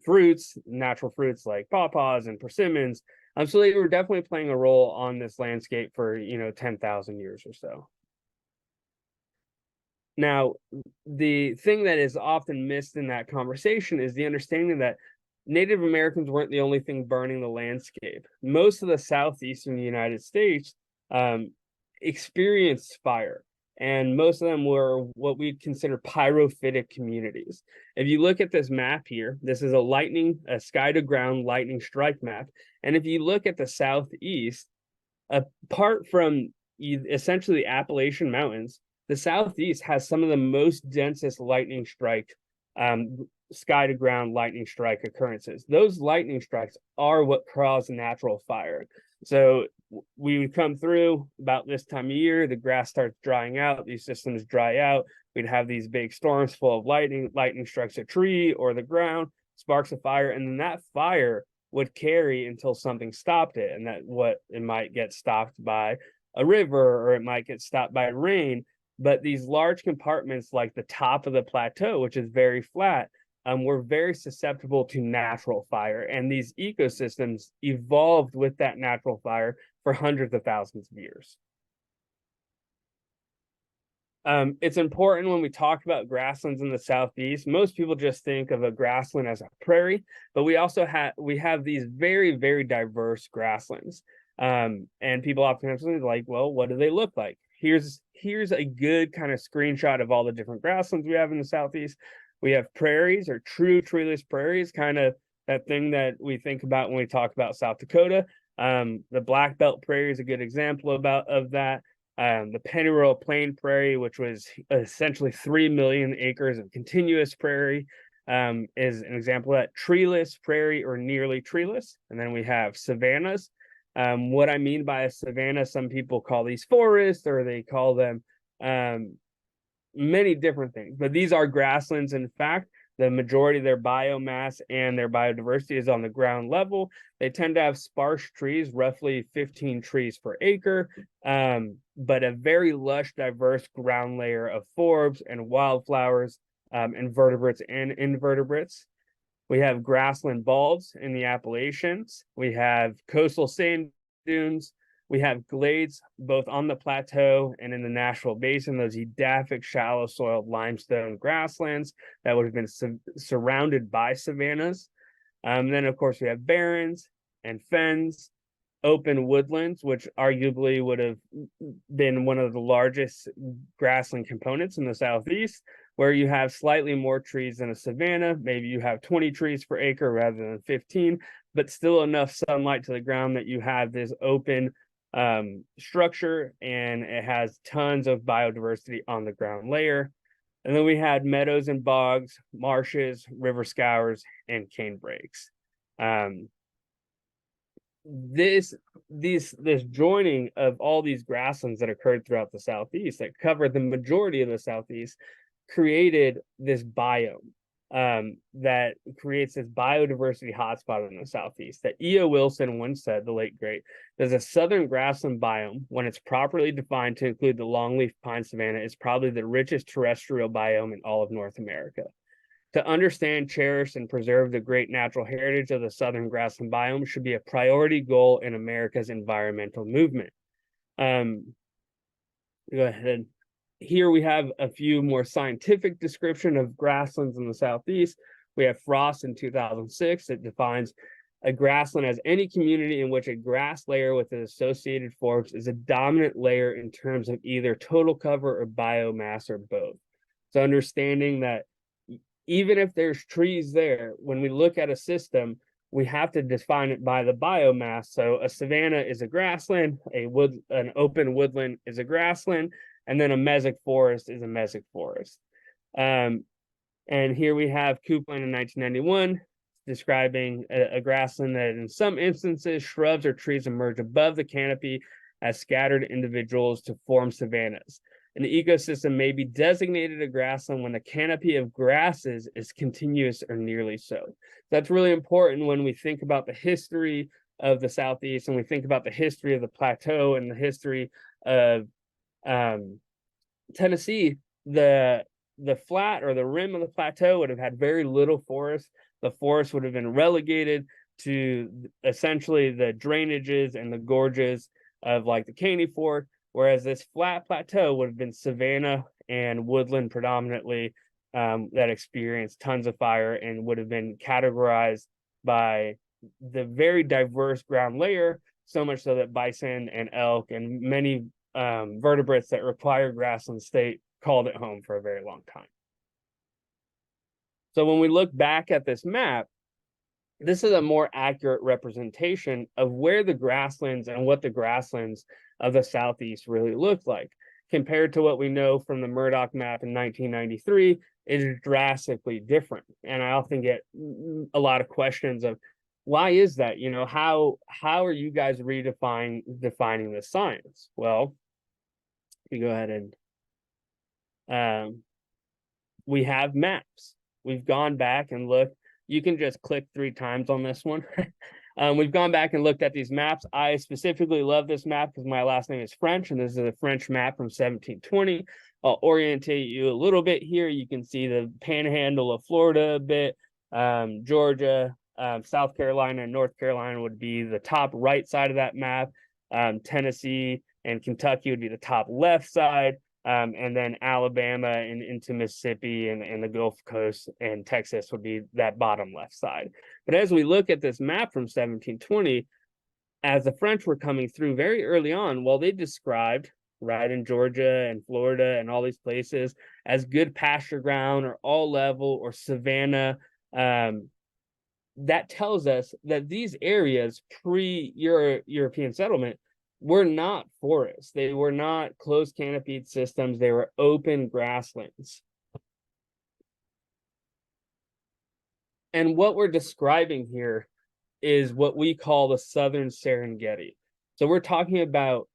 fruits, natural fruits like pawpaws and persimmons. So they were definitely playing a role on this landscape for 10,000 years or so. Now, the thing that is often missed in that conversation is the understanding that Native Americans weren't the only thing burning the landscape. Most of the southeastern United States experienced fire, and most of them were what we consider pyrophytic communities. If you look at this map here, this is a sky to ground lightning strike map. And if you look at the southeast, apart from essentially the Appalachian Mountains, the southeast has some of the most densest lightning strike, sky to ground lightning strike occurrences. Those lightning strikes are what cause natural fire. So we would come through about this time of year, the grass starts drying out, these systems dry out. We'd have these big storms full of lightning strikes a tree or the ground, sparks a fire, and then that fire would carry until something stopped it. And it might get stopped by a river, or it might get stopped by rain. But these large compartments, like the top of the plateau, which is very flat, were very susceptible to natural fire. And these ecosystems evolved with that natural fire for hundreds of thousands of years. It's important when we talk about grasslands in the southeast. Most people just think of a grassland as a prairie, but we have these very, very diverse grasslands. And people oftentimes are like, well, what do they look like? Here's a good kind of screenshot of all the different grasslands we have in the Southeast. We have prairies, or true treeless prairies, kind of that thing that we think about when we talk about South Dakota. The Black Belt Prairie is a good example of that. The Pennyroyal Plain Prairie, which was essentially 3 million acres of continuous prairie, is an example of that. Treeless prairie, or nearly treeless. And then we have savannas. What I mean by a savanna, some people call these forests, or they call them many different things, but these are grasslands. In fact, the majority of their biomass and their biodiversity is on the ground level. They tend to have sparse trees, roughly 15 trees per acre, but a very lush, diverse ground layer of forbs and wildflowers, and vertebrates and invertebrates. We have grassland balds in the Appalachians. We have coastal sand dunes. We have glades both on the plateau and in the Nashville Basin, those edaphic, shallow soiled limestone grasslands that would have been surrounded by savannas. Then, of course, we have barrens and fens, open woodlands, which arguably would have been one of the largest grassland components in the Southeast, where you have slightly more trees than a savanna. Maybe you have 20 trees per acre rather than 15, but still enough sunlight to the ground that you have this open structure, and it has tons of biodiversity on the ground layer. And then we had meadows and bogs, marshes, river scours, and cane breaks. This joining of all these grasslands that occurred throughout the Southeast, that covered the majority of the Southeast, created this biome that creates this biodiversity hotspot in the Southeast. That E.O. Wilson once said, the late great, there's a southern grassland biome, when it's properly defined to include the longleaf pine savanna, is probably the richest terrestrial biome in all of North America. To understand, cherish, and preserve the great natural heritage of the southern grassland biome should be a priority goal in America's environmental movement. Go ahead. Here we have a few more scientific description of grasslands in the Southeast. We have Frost in 2006. It defines a grassland as any community in which a grass layer with an associated forest is a dominant layer in terms of either total cover or biomass, or both. So understanding that even if there's trees there, when we look at a system, we have to define it by the biomass. So a savanna is a grassland, an open woodland is a grassland, and then a mesic forest is a mesic forest. And here we have Cumberland in 1991, describing a grassland that in some instances, shrubs or trees emerge above the canopy as scattered individuals to form savannas. An ecosystem may be designated a grassland when the canopy of grasses is continuous or nearly so. That's really important when we think about the history of the Southeast, and we think about the history of the plateau and the history of Tennessee. The flat, or the rim of the plateau, would have had very little forest. The forest would have been relegated to essentially the drainages and the gorges of like the Caney Fork, whereas this flat plateau would have been savanna and woodland predominantly, that experienced tons of fire and would have been categorized by the very diverse ground layer, so much so that bison and elk and many vertebrates that require grassland state called it home for a very long time. So when we look back at this map, this is a more accurate representation of where the grasslands and what the grasslands of the Southeast really look like. Compared to what we know from the Murdoch map in 1993, it is drastically different. And I often get a lot of questions of, why is that? You know, how are you guys defining the science? Well, we go ahead and we have maps. We've gone back and looked. You can just click 3 times on this one. We've gone back and looked at these maps. I specifically love this map because my last name is French, and this is a French map from 1720. I'll orientate you a little bit here. You can see the panhandle of Florida a bit. Georgia, South Carolina, and North Carolina would be the top right side of that map. Tennessee and Kentucky would be the top left side. And then Alabama and into Mississippi and the Gulf Coast and Texas would be that bottom left side. But as we look at this map from 1720, as the French were coming through very early on, well, they described right in Georgia and Florida and all these places as good pasture ground or all level or savanna. That tells us that these areas pre-European settlement were not forests. They were not closed canopied systems. They were open grasslands. And what we're describing here is what we call the Southern Serengeti. So we're talking about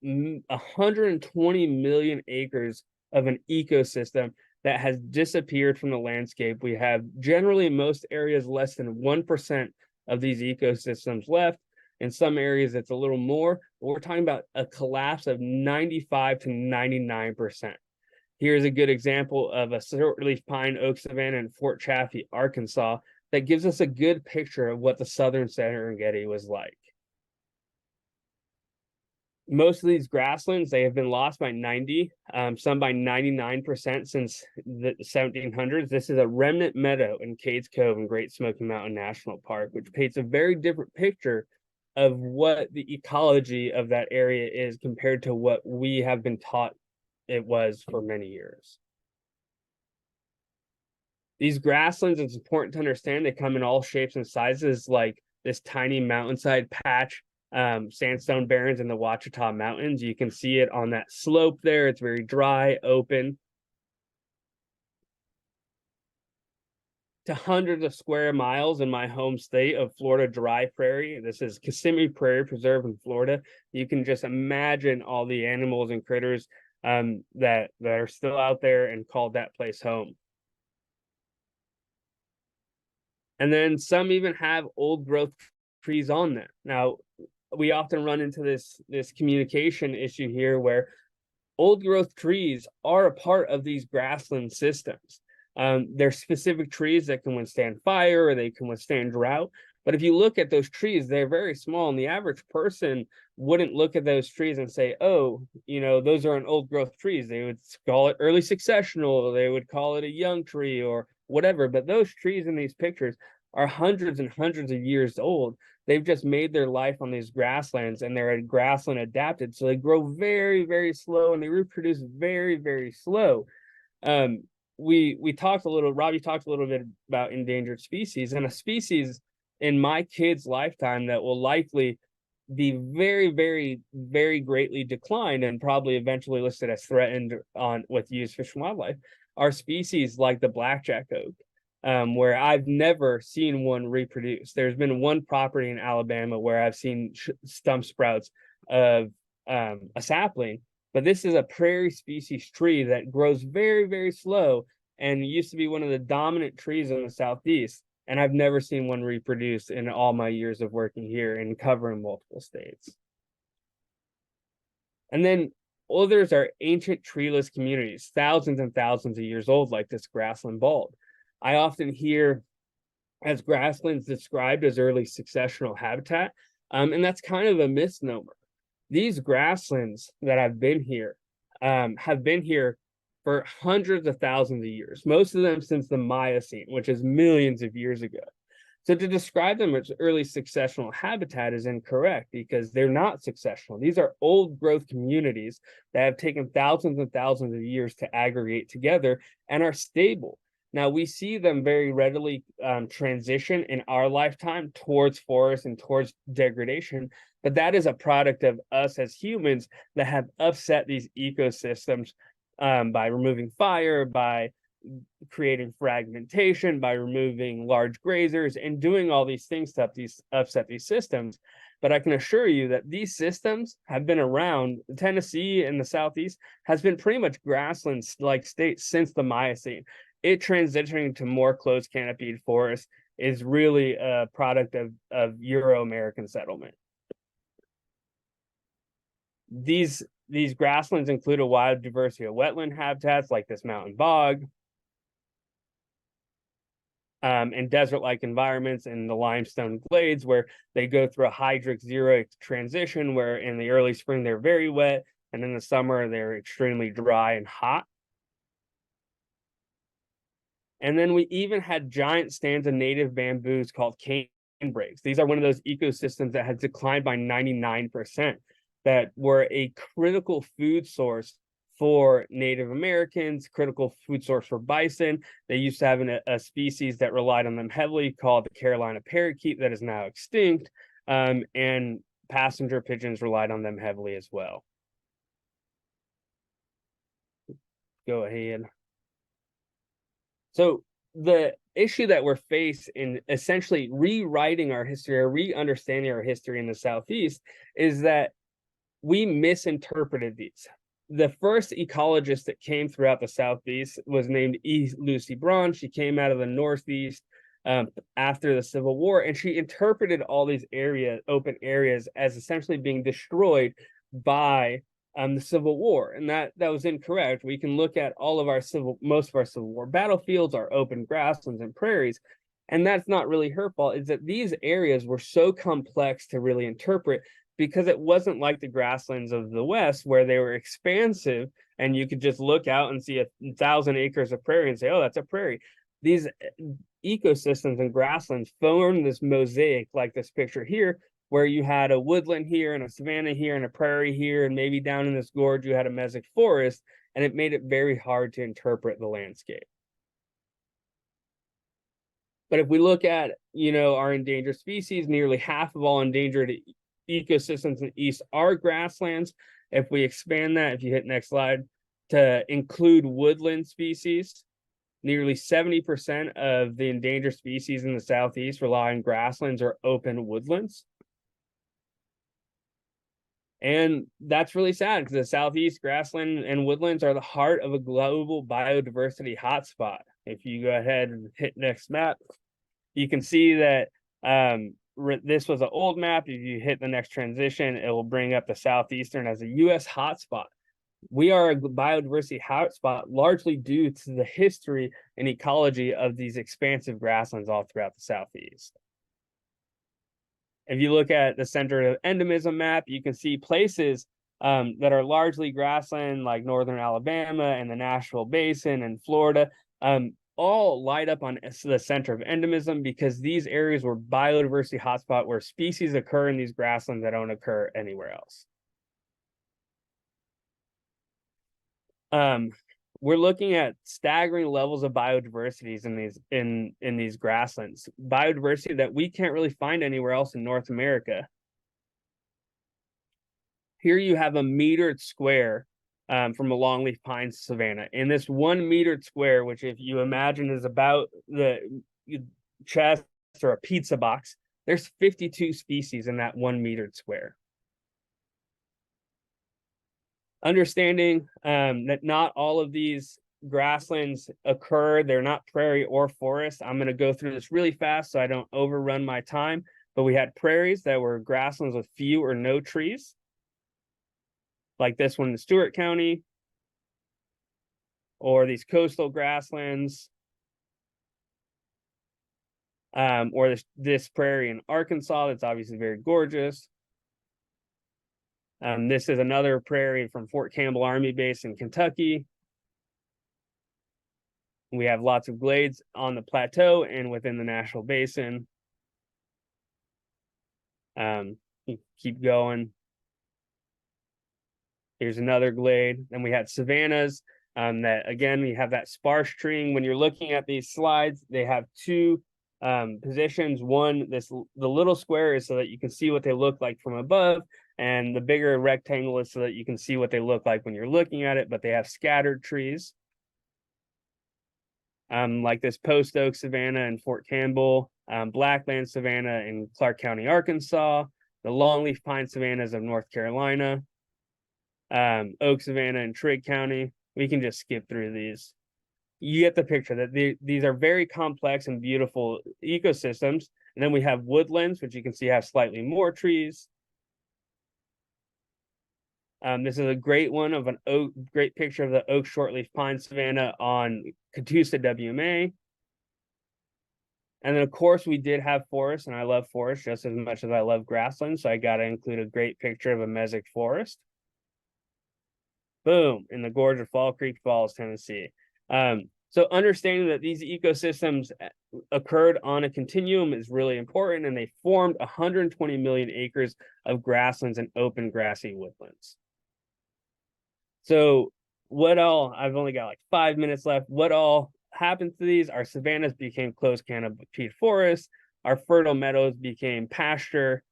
120 million acres of an ecosystem that has disappeared from the landscape. We have generally in most areas less than 1% of these ecosystems left. In some areas, it's a little more. But we're talking about a collapse of 95 to 99%. Here's a good example of a shortleaf pine oak savanna in Fort Chaffee, Arkansas, that gives us a good picture of what the Southern Serengeti was like. Most of these grasslands, they have been lost by 90, some by 99% since the 1700s. This is a remnant meadow in Cades Cove in Great Smoky Mountain National Park, which paints a very different picture of what the ecology of that area is compared to what we have been taught it was for many years. These grasslands, it's important to understand, they come in all shapes and sizes, like this tiny mountainside patch, sandstone barrens in the Ouachita Mountains. You can see it on that slope there. It's very dry, open. To hundreds of square miles in my home state of Florida dry prairie. This is Kissimmee Prairie Preserve in Florida. You can just imagine all the animals and critters that are still out there and called that place home. And then some even have old growth trees on them. Now, we often run into this communication issue here where old growth trees are a part of these grassland systems. There's specific trees that can withstand fire or they can withstand drought. But if you look at those trees, they're very small, and the average person wouldn't look at those trees and say, oh, those are an old growth trees. They would call it early successional. They would call it a young tree or whatever. But those trees in these pictures are hundreds and hundreds of years old. They've just made their life on these grasslands, and they're grassland adapted. So they grow very, very slow, and they reproduce very, very slow. Robbie talked a little bit about endangered species, and a species in my kid's lifetime that will likely be very, very, very greatly declined and probably eventually listed as threatened with U.S. Fish and Wildlife are species like the blackjack oak, where I've never seen one reproduce. There's been one property in Alabama where I've seen stump sprouts of a sapling, but this is a prairie species tree that grows very, very slow and used to be one of the dominant trees in the Southeast. And I've never seen one reproduce in all my years of working here and covering multiple states. And then others are ancient treeless communities, thousands and thousands of years old, like this grassland bald. I often hear as grasslands described as early successional habitat, and that's kind of a misnomer. These grasslands that have been here for hundreds of thousands of years, most of them since the Miocene, which is millions of years ago. So to describe them as early successional habitat is incorrect because they're not successional. These are old growth communities that have taken thousands and thousands of years to aggregate together and are stable. Now, we see them very readily transition in our lifetime towards forest and towards degradation, but that is a product of us as humans that have upset these ecosystems by removing fire, by creating fragmentation, by removing large grazers, and doing all these things to upset these systems. But I can assure you that these systems have been around. Tennessee and the Southeast has been pretty much grasslands-like state since the Miocene. It transitioning to more closed canopied forest is really a product of Euro-American settlement. These grasslands include a wide diversity of wetland habitats like this mountain bog, and desert-like environments in the limestone glades where they go through a hydric xeric transition where in the early spring they're very wet and in the summer they're extremely dry and hot. And then we even had giant stands of native bamboos called cane breaks. These are one of those ecosystems that has declined by 99%, that were a critical food source for Native Americans, critical food source for bison. They used to have a species that relied on them heavily called the Carolina parakeet that is now extinct, and passenger pigeons relied on them heavily as well. Go ahead. So the issue that we're faced in essentially rewriting our history or re-understanding our history in the Southeast is that we misinterpreted these. The first ecologist that came throughout the Southeast was named Lucy Braun. She came out of the Northeast after the Civil War, and she interpreted all these open areas as essentially being destroyed by the Civil War, and that was incorrect. We can look at most of our Civil War battlefields are open grasslands and prairies, and that's not really her fault. Is that these areas were so complex to really interpret, because it wasn't like the grasslands of the West where they were expansive and you could just look out and see 1,000 acres of prairie and say, oh, that's a prairie. These ecosystems and grasslands formed this mosaic like this picture here, where you had a woodland here and a savanna here and a prairie here, and maybe down in this gorge you had a mesic forest, and it made it very hard to interpret the landscape. But if we look at, our endangered species, nearly half of all endangered ecosystems in the East are grasslands. If we expand that, if you hit next slide, to include woodland species, nearly 70% of the endangered species in the Southeast rely on grasslands or open woodlands. And that's really sad, because the Southeast grassland and woodlands are the heart of a global biodiversity hotspot. If you go ahead and hit next map, you can see that this was an old map. If you hit the next transition, it will bring up the Southeastern as a U.S. hotspot. We are a biodiversity hotspot largely due to the history and ecology of these expansive grasslands all throughout the Southeast. If you look at the center of endemism map, you can see places that are largely grassland, like northern Alabama and the Nashville Basin and Florida, all light up on the center of endemism, because these areas were biodiversity hotspot where species occur in these grasslands that don't occur anywhere else. We're looking at staggering levels of biodiversities in these grasslands, biodiversity that we can't really find anywhere else in North America. Here you have a metered square from a longleaf pine savanna. In this 1 metered square, which if you imagine is about the chest or a pizza box, there's 52 species in that 1 metered square. Understanding that not all of these grasslands occur, they're not prairie or forest. I'm going to go through this really fast so I don't overrun my time, but we had prairies that were grasslands with few or no trees, like this one in Stewart County, or these coastal grasslands, or this prairie in Arkansas that's obviously very gorgeous. This is another prairie from Fort Campbell Army Base in Kentucky. We have lots of glades on the plateau and within the Nashville Basin. Keep going. Here's another glade. Then we had savannas. That again, we have that sparse treeing. When you're looking at these slides, they have two positions. One, the little square is so that you can see what they look like from above, and the bigger rectangle is so that you can see what they look like when you're looking at it, but they have scattered trees. Like this post oak savanna in Fort Campbell, blackland savanna in Clark County, Arkansas, the longleaf pine savannas of North Carolina, oak savanna in Trigg County. We can just skip through these. You get the picture that these are very complex and beautiful ecosystems. And then we have woodlands, which you can see have slightly more trees. This is a great one of great picture of the oak shortleaf pine savanna on Catoosa WMA. And then of course we did have forests, and I love forests just as much as I love grasslands. So I got to include a great picture of a mesic forest. Boom, in the gorge of Fall Creek Falls, Tennessee. So understanding that these ecosystems occurred on a continuum is really important, and they formed 120 million acres of grasslands and open grassy woodlands. So what all, I've only got like 5 minutes left. What all happened to these? Our savannas became closed canopy forests, our fertile meadows became pasture,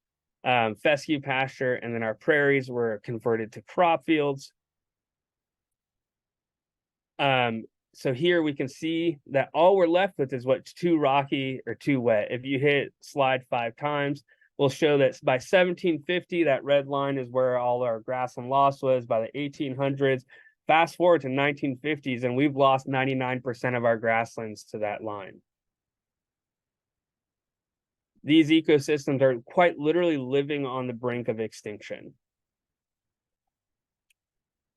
fescue pasture, and then our prairies were converted to crop fields. So here we can see that all we're left with is what's too rocky or too wet. If you hit slide 5 times, we'll show that by 1750, that red line is where all our grassland loss was. By the 1800s, fast forward to 1950s, and we've lost 99% of our grasslands to that line. These ecosystems are quite literally living on the brink of extinction.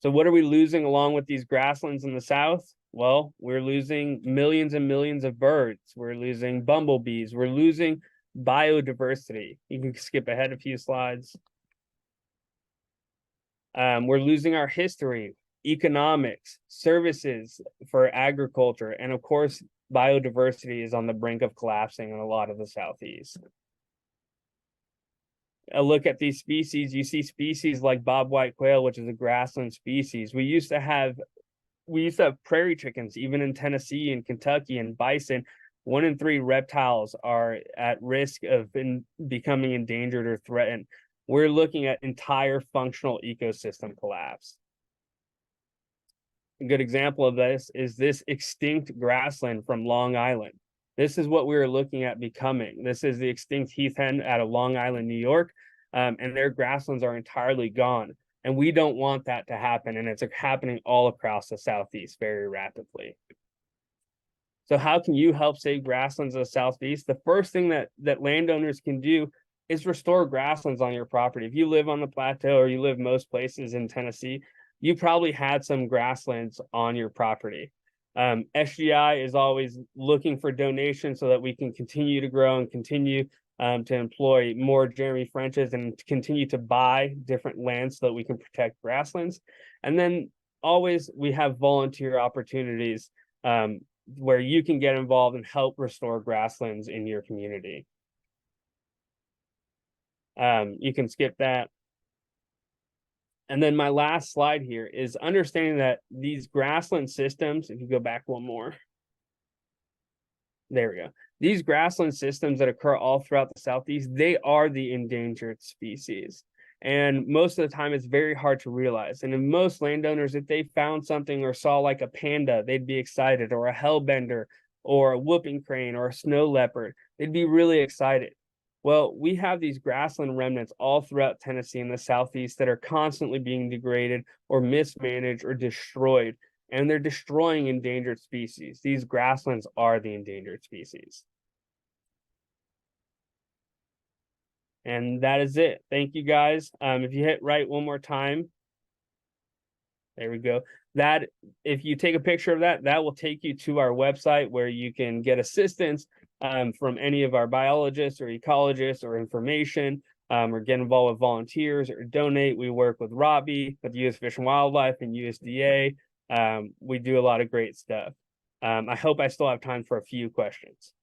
So what are we losing along with these grasslands in the south? Well, we're losing millions and millions of birds. We're losing bumblebees. We're losing biodiversity. You can skip ahead a few slides. We're losing our history, economics, services for agriculture, and of course, biodiversity is on the brink of collapsing in a lot of the Southeast. A look at these species, you see species like bobwhite quail, which is a grassland species. We used to have prairie chickens, even in Tennessee and Kentucky, and bison. 1 in 3 reptiles are at risk of becoming endangered or threatened. We're looking at entire functional ecosystem collapse. A good example of this is this extinct grassland from Long Island. This is what we were looking at becoming. This is the extinct heath hen out of Long Island, New York, and their grasslands are entirely gone. And we don't want that to happen, and it's happening all across the Southeast very rapidly. So how can you help save grasslands in the Southeast? The first thing that landowners can do is restore grasslands on your property. If you live on the Plateau or you live most places in Tennessee, you probably had some grasslands on your property. SGI is always looking for donations so that we can continue to grow and continue to employ more Jeremy Frenches and continue to buy different lands so that we can protect grasslands. And then always we have volunteer opportunities where you can get involved and help restore grasslands in your community. You can skip that. And then my last slide here is understanding that these grassland systems, if you go back one more, there we go. These grassland systems that occur all throughout the Southeast, they are the endangered species. And most of the time it's very hard to realize. And in most landowners, if they found something or saw like a panda, they'd be excited, or a hellbender, or a whooping crane, or a snow leopard, they'd be really excited. Well, we have these grassland remnants all throughout Tennessee and the Southeast that are constantly being degraded or mismanaged or destroyed, and they're destroying endangered species. These grasslands are the endangered species. And that is it. Thank you, guys. If you hit right one more time, there we go. That, if you take a picture of that, that will take you to our website where you can get assistance from any of our biologists or ecologists or information, or get involved with volunteers or donate. We work with Robbie, with U.S. Fish and Wildlife and USDA. We do a lot of great stuff. I hope I still have time for a few questions.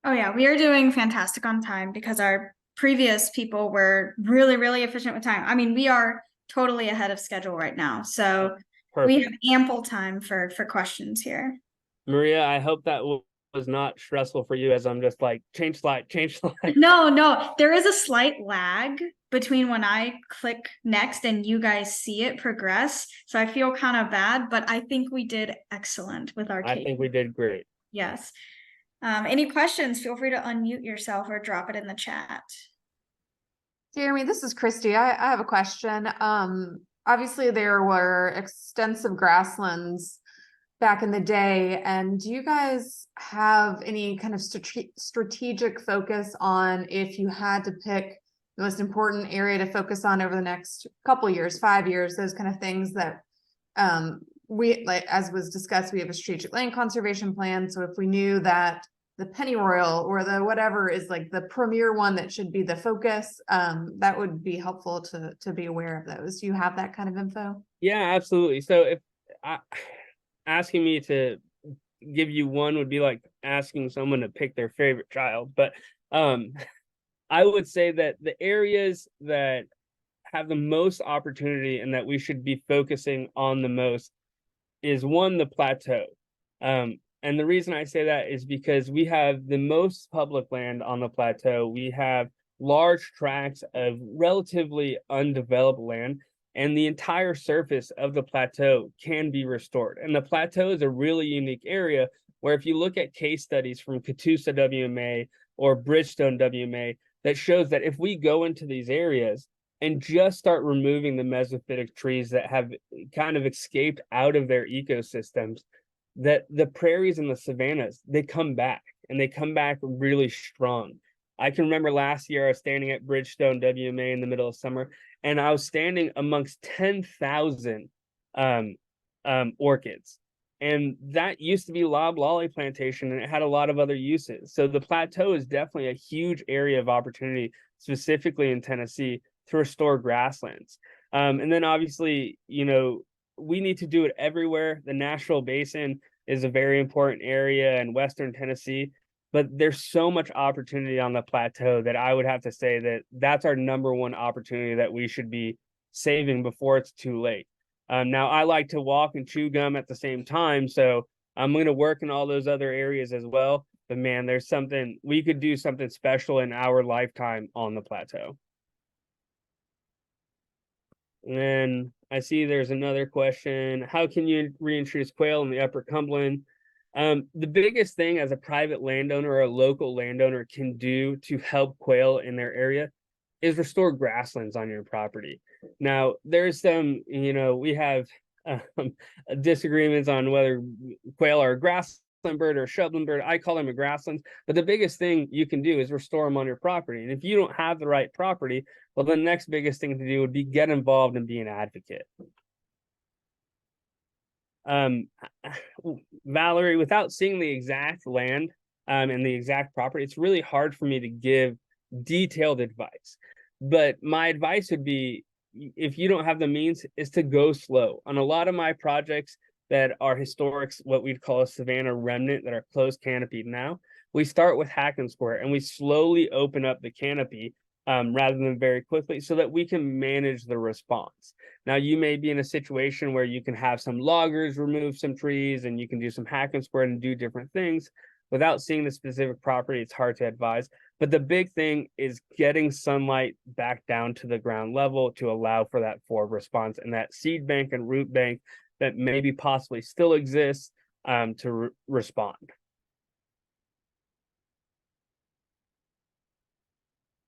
Oh yeah, we are doing fantastic on time because our previous people were really, really efficient with time. I mean, we are totally ahead of schedule right now. So Perfect. we have ample time for questions here. Maria, I hope that was not stressful for you as I'm just like, change slide. No, there is a slight lag between when I click next and you guys see it progress. So I feel kind of bad, but I think we did excellent with our case. I think we did great. Yes. Any questions? Feel free to unmute yourself or drop it in the chat. Jeremy, this is Christy. I have a question. Obviously there were extensive grasslands back in the day, and do you guys have any kind of strategic focus on if you had to pick the most important area to focus on over the next couple years, 5 years, those kind of things that we, like as was discussed, we have a strategic land conservation plan. So if we knew that the pennyroyal or the whatever is like the premier one that should be the focus, that would be helpful to be aware of those. Do you have that kind of info? Yeah, absolutely. So if asking me to give you one would be like, asking someone to pick their favorite child, but I would say that the areas that have the most opportunity and that we should be focusing on the most is one, the plateau. And the reason I say that is because we have the most public land on the plateau. We have large tracts of relatively undeveloped land, and the entire surface of the plateau can be restored. And the plateau is a really unique area where if you look at case studies from Catoosa WMA or Bridgestone WMA, that shows that if we go into these areas and just start removing the mesophytic trees that have kind of escaped out of their ecosystems, that the prairies and the savannas, they come back, and they come back really strong. I can remember last year I was standing at Bridgestone WMA in the middle of summer, and I was standing amongst 10,000 orchids. And that used to be loblolly plantation, and it had a lot of other uses. So the plateau is definitely a huge area of opportunity, specifically in Tennessee, to restore grasslands. And then obviously, you know, we need to do it everywhere. The Nashville Basin is a very important area in Western Tennessee, but there's so much opportunity on the plateau that I would have to say that that's our number one opportunity that we should be saving before it's too late. Now, I like to walk and chew gum at the same time, so I'm going to work in all those other areas as well. But man, there's something, we could do something special in our lifetime on the plateau. And then I see there's another question. How can you reintroduce quail in the Upper Cumberland? The biggest thing as a private landowner or a local landowner can do to help quail in their area is restore grasslands on your property. Now, there's some, you know, we have disagreements on whether quail are a grassland bird or a shrubland bird. I call them a grassland, but the biggest thing you can do is restore them on your property. And if you don't have the right property, well, the next biggest thing to do would be get involved and be an advocate. Valerie, without seeing the exact land and the exact property, it's really hard for me to give detailed advice. But my advice would be, if you don't have the means, is to go slow. On a lot of my projects that are historic, what we'd call a savanna remnant, that are closed canopied now, we start with hack and square and we slowly open up the canopy rather than very quickly, so that we can manage the response. Now, you may be in a situation where you can have some loggers remove some trees and you can do some hack and square and do different things. Without seeing the specific property, it's hard to advise. But the big thing is getting sunlight back down to the ground level to allow for that forward response and that seed bank and root bank that maybe possibly still exists to respond.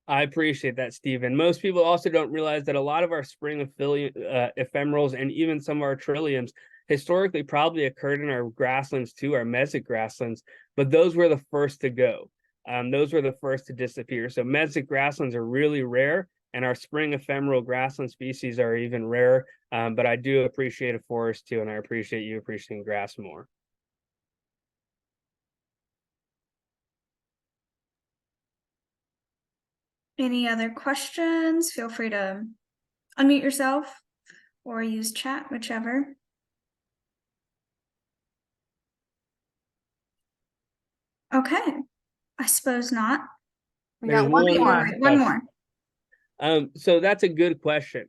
I appreciate that, Stephen. Most people also don't realize that a lot of our spring ephemerals and even some of our trilliums historically probably occurred in our grasslands too, our mesic grasslands, but those were the first to go. Those were the first to disappear. So mesic grasslands are really rare, and our spring ephemeral grassland species are even rarer. But I do appreciate a forest too, and I appreciate you appreciating grass more. Any other questions? Feel free to unmute yourself or use chat, whichever. Okay, I suppose not. We got There's one Wait, more. wait, one more. So that's a good question.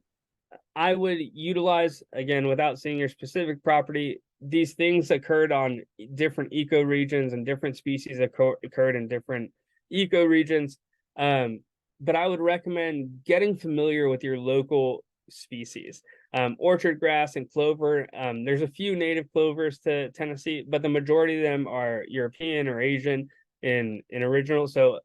I would utilize, again, without seeing your specific property, these things occurred on different ecoregions and different species occurred in different ecoregions. But I would recommend getting familiar with your local species. Orchard grass and clover, there's a few native clovers to Tennessee, but the majority of them are European or Asian in original. So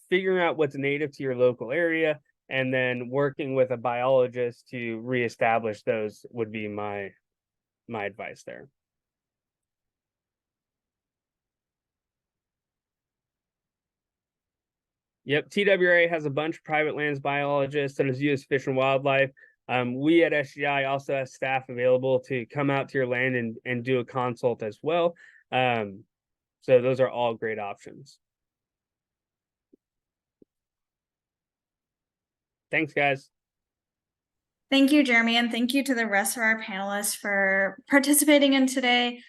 figuring out what's native to your local area and then working with a biologist to reestablish those would be my advice there. Yep, TWRA has a bunch of private lands biologists and is used Fish and Wildlife. We at SGI also have staff available to come out to your land and do a consult as well. So those are all great options. Thanks, guys. Thank you, Jeremy, and thank you to the rest of our panelists for participating in today.